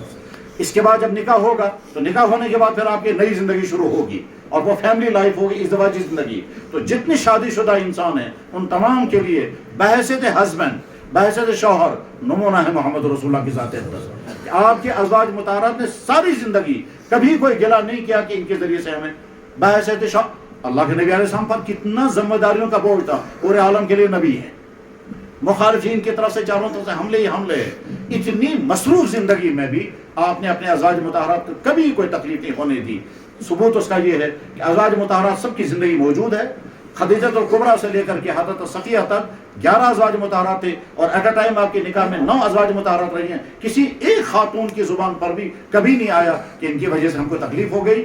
اس کے بعد جب نکاح ہوگا تو نکاح ہونے کے بعد پھر آپ کی نئی زندگی شروع ہوگی، اور وہ فیملی لائف ہوگی، ازدواجی زندگی۔ تو جتنے شادی شدہ انسان ہیں ان تمام کے لیے بحیثیت ہسبینڈ، بحیثیت شوہر، نمونہ ہے محمد رسول اللہ کی ذات اقدس کہ آپ کے ازواج مطہرات نے ساری زندگی کبھی کوئی گلہ نہیں کیا کہ ان کے ذریعے سے ہمیں بحیثیت شوہر۔ اللہ کے نبی علیہ السلام پر کتنا ذمہ داریوں کا بوجھ تھا، پورے عالم کے لیے نبی ہے، مخالفین کی طرف سے چاروں طرف سے حملے ہی حملے۔ اتنی مصروف زندگی میں بھی آپ نے اپنے ازواج مطہرات کو کبھی کوئی تکلیف نہیں ہونے دی۔ ثبوت اس کا یہ ہے کہ ازواج مطہرات سب کی زندگی موجود ہے۔ خدیجہ الکبریٰ سے لے کر کے حضرت صفیہ تک 11 ازواج مطہرات تھے، اور ایٹ اے ٹائم آپ کے نکاح میں 9 ازواج مطہرات رہی ہیں۔ کسی ایک خاتون کی زبان پر بھی کبھی نہیں آیا کہ ان کی وجہ سے ہم کو تکلیف ہو گئی۔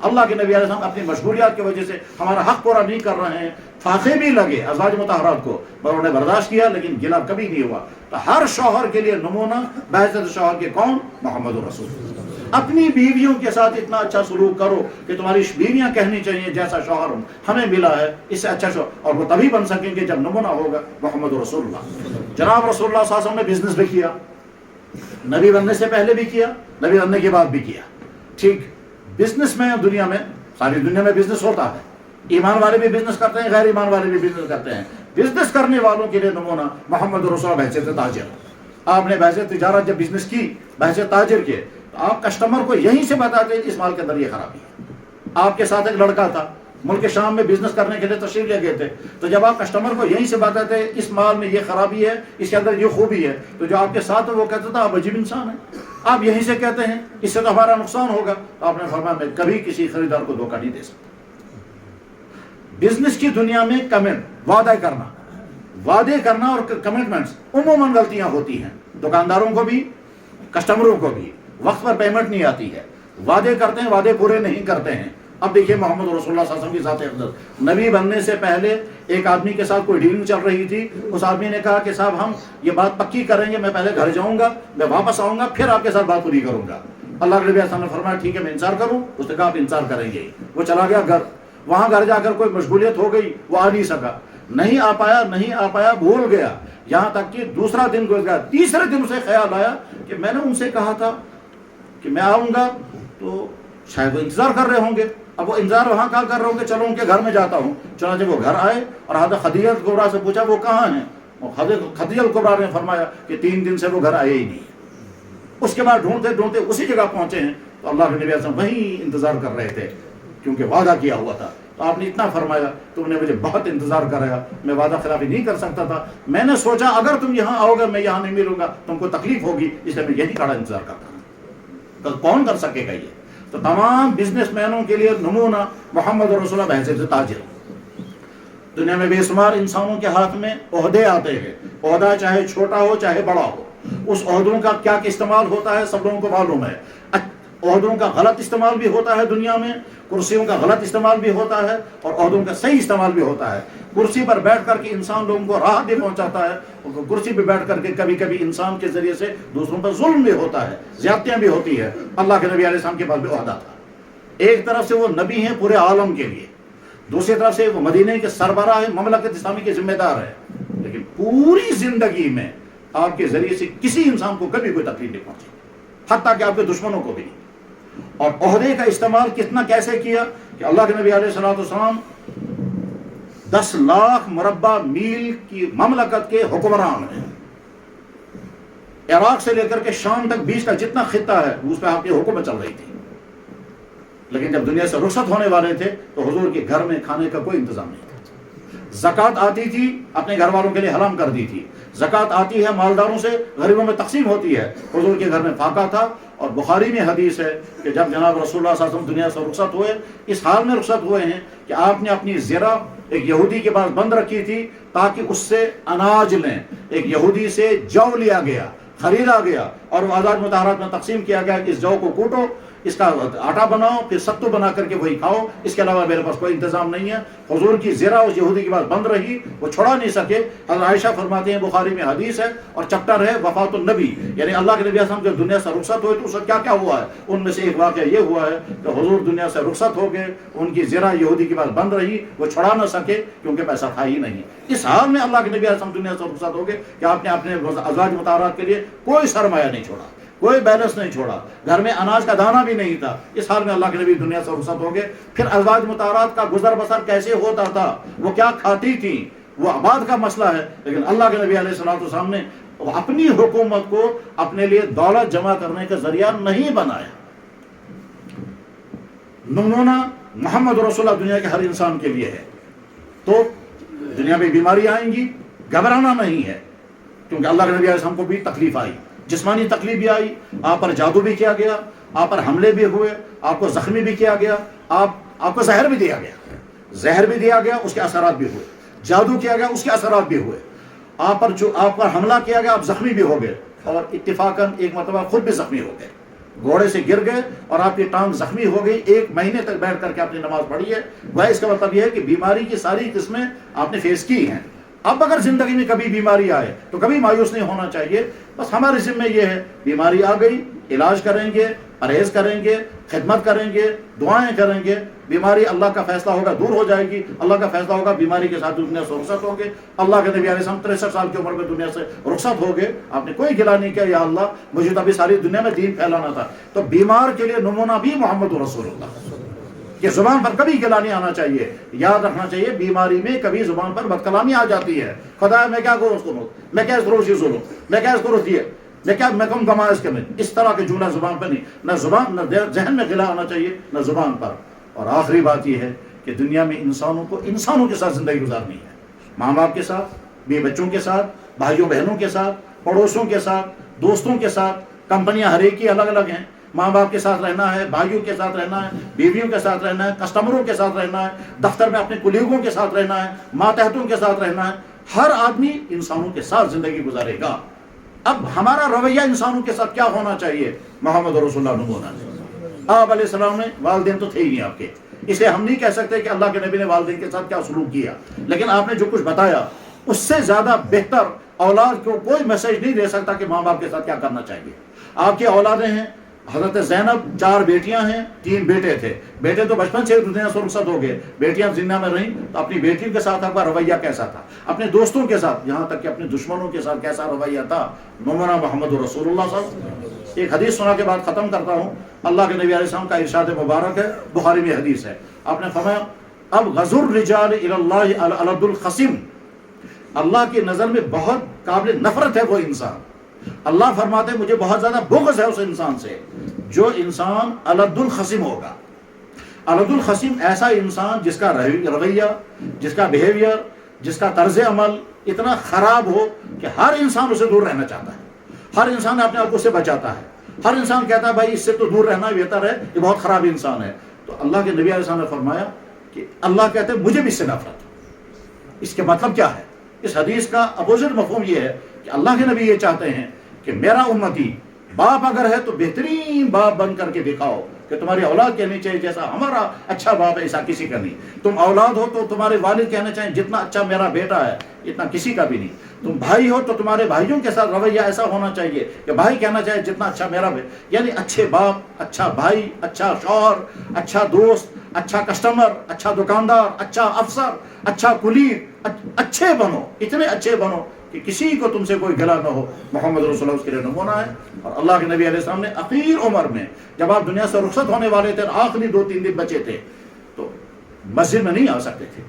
اللہ کے نبی علیہ السلام اپنی مشغولیات کی وجہ سے ہمارا حق پورا نہیں کر رہے ہیں، فاقے بھی لگے ازواج مطہرات کو، مگر انہوں نے برداشت کیا، لیکن گلا کبھی نہیں ہوا۔ تو ہر شوہر کے لیے نمونہ بحیثیت شوہر کے کون؟ محمد رسول اللہ۔ اپنی بیویوں کے ساتھ اتنا اچھا سلوک کرو کہ تمہاری بیویاں کہنی چاہیے جیسا شوہر ہمیں ملا ہے اس سے اچھا شوہر، اور وہ تبھی بن سکیں گے جب نمونہ ہوگا محمد رسول اللہ۔ جناب رسول اللہ صلی اللہ علیہ وسلم نے بزنس بھی کیا، نبی بننے سے پہلے بھی کیا، نبی بننے کے بعد بھی کیا۔ ٹھیک، بزنس میں دنیا میں ساری دنیا میں بزنس ہوتا ہے، ایمان والے بھی بزنس کرتے ہیں، غیر ایمان والے بھی بزنس کرتے ہیں۔ بزنس کرنے والوں کے لیے نمونہ محمد رسول اللہ بحیثیت تاجر۔ آپ نے بحیثیت تجارت جب بزنس کی، بحیثیت تاجر کے، تو آپ کسٹمر کو یہیں سے بتاتے ہیں اس مال کے اندر یہ خرابی ہے۔ آپ کے ساتھ ایک لڑکا تھا، ملک شام میں بزنس کرنے کے لیے تشریف لے گئے تھے، تو جب آپ کسٹمر کو یہیں سے بتاتے ہیں اس مال میں یہ خرابی ہے، اس کے اندر یہ خوبی ہے، تو جو آپ کے ساتھ وہ کہتا تھا آپ عجیب انسان ہیں، آپ یہیں سے کہتے ہیں اس سے تو ہمارا نقصان ہوگا۔ تو آپ نے فرمایا میں کبھی کسی خریدار کو دھوکہ نہیں دے سکتا۔ بزنس کی دنیا میں کمنٹ، وعدے کرنا اور کمٹمنٹس عموماً غلطیاں ہوتی ہیں، دکانداروں کو بھی کسٹمروں کو بھی وقت پر پیمنٹ نہیں آتی ہے، وعدے کرتے ہیں، وعدے پورے نہیں کرتے ہیں۔ اب دیکھیے محمد رسول اللہ صلی اللہ علیہ وسلم کی ذات اقدس، نبی بننے سے پہلے ایک آدمی کے ساتھ کوئی ڈیلنگ چل رہی تھی، اس آدمی نے کہا کہ صاحب ہم یہ بات پکی کریں گے، میں پہلے گھر جاؤں گا، میں واپس آؤں گا، پھر آپ کے ساتھ بات پوری کروں گا۔ اللہ کے نبی صلی اللہ علیہ وسلم نے فرمایا ٹھیک ہے میں انتظار کروں، اس نے کہا آپ انتظار کریں گے۔ وہ چلا گیا گھر، وہاں گھر جا کر کوئی مشغولیت ہو گئی، وہ آ نہیں سکا، نہیں آ پایا، بھول گیا، یہاں تک کہ دوسرا دن گزر گیا، تیسرے دن اسے خیال آیا کہ میں نے ان سے کہا تھا کہ میں آؤں گا تو شاید وہ انتظار کر رہے ہوں گے، اب وہ انتظار وہاں کہاں کر رہے ہوں گے، چلو ان کے گھر میں جاتا ہوں۔ چنانچہ وہ گھر آئے اور حضرت خدیجہ کبریٰ سے پوچھا وہ کہاں ہیں، حضرت خدیجہ کبریٰ نے فرمایا کہ 3 دن سے وہ گھر آئے ہی نہیں۔ اس کے بعد ڈھونڈتے اسی جگہ پہنچے ہیں تو اللہ کے نبی صلی اللہ علیہ وسلم وہیں انتظار کر رہے تھے کیونکہ وعدہ کیا ہوا تھا۔ تو آپ نے اتنا فرمایا تم نے مجھے بہت انتظار کرایا، میں وعدہ خلافی نہیں کر سکتا تھا، میں نے سوچا اگر تم یہاں آؤ گے میں یہاں نہیں ملوں گا تم کو تکلیف ہوگی، اس لیے میں یہی کھڑا انتظار کرتا ہوں۔ کون کر سکے گا یہ؟ تو تمام بزنس مینوں کے لیے نمونہ محمد رسول اللہ بحیثیت تاجر۔ دنیا میں بے شمار انسانوں کے ہاتھ میں عہدے آتے ہیں، عہدہ چاہے چھوٹا ہو چاہے بڑا ہو، اس عہدوں کا کیا استعمال ہوتا ہے سب لوگوں کو معلوم ہے۔ عہدوں کا غلط استعمال بھی ہوتا ہے دنیا میں، کرسیوں کا غلط استعمال بھی ہوتا ہے اور عہدوں کا صحیح استعمال بھی ہوتا ہے۔ کرسی پر بیٹھ کر کے انسان لوگوں کو راحت بھی پہنچاتا ہے، کرسی پہ بیٹھ کر کے کبھی کبھی انسان کے ذریعے سے دوسروں پر ظلم بھی ہوتا ہے، زیادتیاں بھی ہوتی ہے۔ اللہ کے نبی علیہ السلام کے پاس بھی عہدہ تھا، ایک طرف سے وہ نبی ہیں پورے عالم کے لیے، دوسری طرف سے وہ مدینے کے سربراہ مملکت اسلامی کے ذمہ دار ہے، لیکن پوری زندگی میں آپ کے ذریعے سے کسی انسان کو کبھی کوئی تکلیف نہیں پہنچی، حتیٰ کہ آپ کے دشمنوں کو بھی نہیں۔ اور عہدے کا استعمال کتنا کیسے کیا کہ اللہ کے نبی علیہ السلام 10 لاکھ مربع میل کی مملکت کے حکمران ہیں، عراق سے لے کر کے شام تک بیچ کا جتنا خطہ ہے اس پہ آپ کی حکومت چل رہی تھی، لیکن جب دنیا سے رخصت ہونے والے تھے تو حضور کے گھر میں کھانے کا کوئی انتظام نہیں تھا۔ زکوٰۃ آتی تھی اپنے گھر والوں کے لیے حرام کر دی تھی، زکوٰۃ آتی ہے مالداروں سے غریبوں میں تقسیم ہوتی ہے، حضور کے گھر میں فاقہ تھا۔ اور بخاری میں حدیث ہے کہ جب جناب رسول اللہ صلی اللہ علیہ وسلم دنیا سے رخصت ہوئے، اس حال میں رخصت ہوئے ہیں کہ آپ نے اپنی زرہ ایک یہودی کے پاس بند رکھی تھی تاکہ اس سے اناج لیں، ایک یہودی سے جو لیا گیا، خریدا گیا اور وہ ازواج مطہرات میں تقسیم کیا گیا کہ اس جو کو کوٹو، اس کا آٹا بناؤ، پھر ستو بنا کر کے وہی کھاؤ، اس کے علاوہ میرے پاس کوئی انتظام نہیں ہے۔ حضور کی زرہ اس یہودی کے پاس بند رہی، وہ چھڑا نہیں سکے۔ حضرت عائشہ فرماتے ہیں، بخاری میں حدیث ہے اور چپٹر ہے وفات النبی، یعنی اللہ کے نبی صلی اللہ علیہ وسلم جب دنیا سے رخصت ہوئے تو اس وقت کیا کیا ہوا ہے، ان میں سے ایک واقعہ یہ ہوا ہے کہ حضور دنیا سے رخصت ہو گئے، ان کی زرہ یہودی کے پاس بند رہی، وہ چھڑا نہ سکے کیونکہ پیسہ تھا ہی نہیں۔ اس حال میں اللہ کے نبی علیہ السلام دنیا سے رخصت ہو گئے کہ آپ نے اپنے ازواج مطہرات کے لیے کوئی سرمایہ نہیں چھوڑا، کوئی بیلنس نہیں چھوڑا، گھر میں اناج کا دانہ بھی نہیں تھا۔ اس حال میں اللہ کے نبی دنیا سے رخصت ہو گئے۔ پھر ازواج مطہرات کا گزر بسر کیسے ہوتا تھا، وہ کیا کھاتی تھی، وہ بعد کا مسئلہ ہے، لیکن اللہ کے نبی علیہ السلام نے اپنی حکومت کو اپنے لیے دولت جمع کرنے کا ذریعہ نہیں بنایا۔ نمونہ محمد رسول اللہ دنیا کے ہر انسان کے لیے ہے۔ تو دنیا میں بیماری آئیں گی، گھبرانا نہیں ہے، کیونکہ اللہ کے نبی علیہ السلام کو بھی تکلیف آئی، جسمانی تکلیف بھی آئی، آپ پر جادو بھی کیا گیا، آپ پر حملے بھی ہوئے، آپ کو زخمی بھی کیا گیا، آپ کو زہر بھی دیا گیا، زہر بھی دیا گیا، اس کے اثرات بھی ہوئے، جادو کیا گیا، اس کے اثرات بھی ہوئے، آپ پر حملہ کیا گیا، آپ زخمی بھی ہو گئے، اور اتفاقاً ایک مرتبہ خود بھی زخمی ہو گئے۔ گھوڑے سے گر گئے اور آپ کی ٹانگ زخمی ہو گئی، 1 مہینے تک بیٹھ کر کے آپ نے نماز پڑھی ہے، وہ اس کا مطلب یہ ہے کہ بیماری کی ساری قسمیں آپ نے فیس کی ہیں۔ اب اگر زندگی میں کبھی بیماری آئے تو کبھی مایوس نہیں ہونا چاہیے، بس ہمارے ذمہ یہ ہے بیماری آ گئی، علاج کریں گے، پرہیز کریں گے، خدمت کریں گے، دعائیں کریں گے، بیماری اللہ کا فیصلہ ہوگا دور ہو جائے گی، اللہ کا فیصلہ ہوگا بیماری کے ساتھ دنیا سے رخصت ہوں گے۔ اللہ کے نبی علیہ السلام 63 سال کی عمر میں دنیا سے رخصت ہو گئے، آپ نے کوئی گلا نہیں کیا یا اللہ مجھے تو ابھی ساری دنیا میں دین پھیلانا تھا۔ تو بیمار کے لیے نمونہ بھی محمد رسول اللہ، کہ زبان پر کبھی گلا نہیں آنا چاہیے، یاد رکھنا چاہیے بیماری میں کبھی زبان پر بد کلامی آ جاتی ہے، خدا میں کیا کروں اس کو، میں کیا اس کو روشی سنوں، میں کیا اس کو روتی ہے، میں کم کما اس کے میں، اس طرح کے جملہ زبان پر نہیں، نہ زبان نہ ذہن میں گلا آنا چاہیے نہ زبان پر۔ اور آخری بات یہ ہے کہ دنیا میں انسانوں کو انسانوں کے ساتھ زندگی گزارنی ہے، ماں باپ کے ساتھ، بیوی بچوں کے ساتھ، بھائیوں بہنوں کے ساتھ، پڑوسوں کے ساتھ، دوستوں کے ساتھ۔ کمپنیاں ہر ایک کی الگ الگ ہیں، ماں باپ کے ساتھ رہنا ہے، بھائیوں کے ساتھ رہنا ہے، بیویوں کے ساتھ رہنا ہے، کسٹمروں کے ساتھ رہنا ہے، دفتر میں اپنے کولیگوں کے ساتھ رہنا ہے، ماتحتوں کے ساتھ رہنا ہے۔ ہر آدمی انسانوں کے ساتھ زندگی گزارے گا۔ اب ہمارا رویہ انسانوں کے ساتھ کیا ہونا چاہیے؟ محمد رسول اللہ ہونا چاہیے۔ آپ علیہ السلام نے والدین تو تھے ہی نہیں آپ کے، اسے ہم نہیں کہہ سکتے کہ اللہ کے نبی نے والدین کے ساتھ کیا سلوک کیا، لیکن آپ نے جو کچھ بتایا اس سے زیادہ بہتر اولاد کو کوئی میسج نہیں دے سکتا کہ ماں باپ کے ساتھ کیا کرنا چاہیے۔ آپ کی اولادیں ہیں، حضرت زینب 4 بیٹیاں ہیں، 3 بیٹے تھے، بیٹے تو بچپن سے دنیا سے رخصت ہو گئے، بیٹیاں زندہ میں رہیں، تو اپنی بیٹیوں کے ساتھ آپ کا رویہ کیسا تھا، اپنے دوستوں کے ساتھ، یہاں تک کہ اپنے دشمنوں کے ساتھ کیسا رویہ تھا؟ نمونہ محمد رسول اللہ صلی اللہ علیہ وسلم۔ ایک حدیث سنا کے بعد ختم کرتا ہوں۔ اللہ کے نبی علیہ السلام کا ارشاد مبارک ہے، بخاری میں حدیث ہے، آپ نے فرمایا اب غزر الرجال الی اللہ العلد الخصم، اللہ کی نظر میں بہت قابل نفرت ہے وہ انسان، اللہ فرماتے ہیں مجھے بہت زیادہ بغض ہے اس انسان سے جو انسان العد الخصم ہوگا۔ العد الخصم ایسا انسان جس کا رویہ، جس کا بیہیویئر، جس کا طرز عمل اتنا خراب ہو کہ ہر انسان اسے دور رہنا چاہتا ہے، ہر انسان اپنے آپ کو اس سے بچاتا ہے، ہر انسان کہتا ہے بھائی اس سے تو دور رہنا بہتر ہے، یہ بہت خراب انسان ہے۔ تو اللہ کے نبی علیہ السلام نے فرمایا کہ اللہ کہتے ہیں مجھے بھی اس سے نفرت۔ اس کے مطلب کیا ہے؟ اس حدیث کا اپوزٹ مفہوم یہ ہے کہ اللہ کے نبی یہ چاہتے ہیں کہ میرا امتی باپ اگر ہے تو بہترین باپ بن کر کے دکھاؤ کہ تمہاری اولاد کہنی چاہیے جیسا ہمارا اچھا باپ ہے ایسا کسی کا نہیں۔ تم اولاد ہو تو تمہارے والد کہنا چاہیں جتنا اچھا میرا بیٹا ہے اتنا کسی کا بھی نہیں۔ تم بھائی ہو تو تمہارے بھائیوں کے ساتھ رویہ ایسا ہونا چاہیے کہ بھائی کہنا چاہے جتنا اچھا میرا بیٹا، یعنی اچھے باپ، اچھا بھائی، اچھا شوہر، اچھا دوست، اچھا کسٹمر، اچھا دکاندار، اچھا افسر، اچھا کلیگ، اچھے بنو، اتنے اچھے بنو کہ کسی کو تم سے کوئی گلا نہ ہو۔ محمد رسول اللہ اس کے لیے نمونہ ہے۔ اور اللہ کے نبی علیہ السلام نے اخیر عمر میں جب آپ دنیا سے رخصت ہونے والے تھے، آخری 2-3 دن بچے تھے، تو مسجد میں نہیں آ سکتے تھے،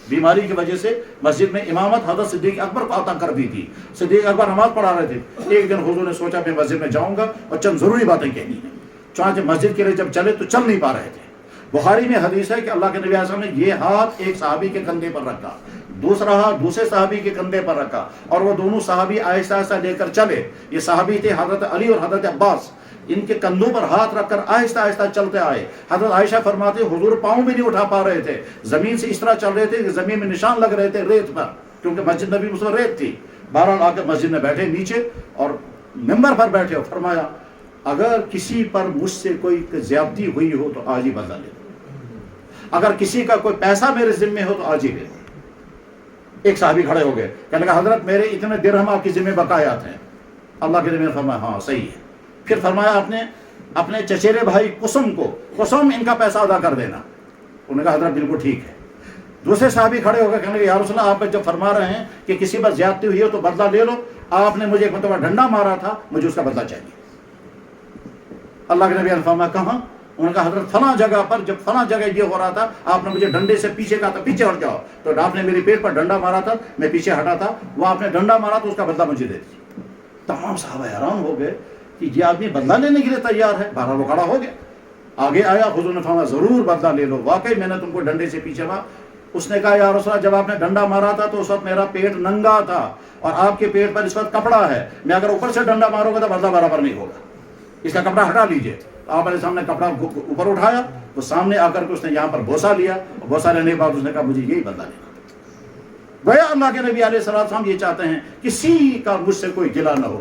بیماری کی وجہ سے مسجد میں امامت حضرت صدیق اکبر کو عطا کر دی تھی۔ صدیق اکبر نماز پڑھا رہے تھے، ایک دن حضور نے سوچا میں مسجد میں جاؤں گا اور چند ضروری باتیں کہنی ہیں، چنانچہ مسجد کے لیے جب چلے تو چل نہیں پا رہے تھے۔ بخاری میں حدیث ہے کہ اللہ کے نبی علیہ السلام نے یہ ہاتھ ایک صحابی کے کندھے پر رکھا، دوسرا ہاتھ دوسرے صحابی کے کندھے پر رکھا، اور وہ دونوں صحابی آہستہ آہستہ لے کر چلے۔ یہ صحابی تھے حضرت علی اور حضرت عباس، ان کے کندھوں پر ہاتھ رکھ کر آہستہ آہستہ چلتے آئے۔ حضرت عائشہ فرماتے حضور پاؤں بھی نہیں اٹھا پا رہے تھے، زمین سے اس طرح چل رہے تھے کہ زمین میں نشان لگ رہے تھے ریت پر، کیونکہ مسجد نبی میں ریت تھی۔ بہرحال آ کے مسجد میں بیٹھے نیچے اور ممبر پر بیٹھے اور فرمایا اگر کسی پر مجھ سے کوئی زیادتی ہوئی ہو تو آج ہی بدلہ لے لو، اگر کسی کا کوئی پیسہ میرے ذمے ہو تو آج ہی لے لو۔ ایک صحابی کھڑے ہو گئے، کہنے لگا حضرت میرے اتنے درہم آپ کی ذمہ بقایات ہیں۔ اللہ کے نبی نے فرمایا ہاں صحیح ہے۔ پھر فرمایا آپ نے اپنے چچیرے بھائی قسم کو قسم ان کا پیسہ ادا کر دینا۔ انہوں نے کہا حضرت بالکل ٹھیک ہے۔ دوسرے صحابی کھڑے ہو گئے، کہنے لگے یا رسول اللہ آپ جب فرما رہے ہیں کہ کسی پر زیادتی ہوئی ہو تو بدلہ لے لو، آپ نے مجھے ایک مرتبہ ڈنڈا مارا تھا، مجھے اس کا بدلہ چاہیے۔ اللہ کے نبی نے فرمایا کہاں؟ انہوں نے کہا حضرت فلاں جگہ پر جب فلاں جگہ یہ ہو رہا تھا آپ نے مجھے ڈنڈے سے پیچھے کہا تھا پیچھے ہٹ جاؤ، تو آپ نے میری پیٹ پر ڈنڈا مارا تھا، میں پیچھے ہٹا تھا، وہ آپ نے ڈنڈا مارا تو اس کا بدلہ مجھے دے دیا۔ تمام صحابہ حیران ہو گئے کہ یہ آدمی بدلہ لینے کے لیے تیار ہے۔ بہرحال وہ کھڑا ہو گیا، آگے آیا، حضور نے فرمایا ضرور بدلہ لے لو، واقعی میں نے تم کو ڈنڈے سے پیچھے مارا۔ اس نے کہا یا رسول اللہ جب آپ نے ڈنڈا مارا تھا تو اس وقت میرا پیٹ ننگا تھا اور آپ کے پیٹ پر اس وقت کپڑا ہے، میں اگر اوپر سے ڈنڈا ماروں گا تو بدلہ برابر نہیں ہوگا، اس کا کپڑا ہٹا لیجئے۔ آپ علیہ السلام نے کپڑا اوپر اٹھایا، وہ سامنے آ کر کے اس نے یہاں پر بوسہ لیا، اور بوسہ لینے کے بعد اس نے کہا مجھے یہی بدلہ لینا۔ گویا اللہ کے نبی علیہ السلام یہ چاہتے ہیں کسی کا مجھ سے کوئی گلا نہ ہو۔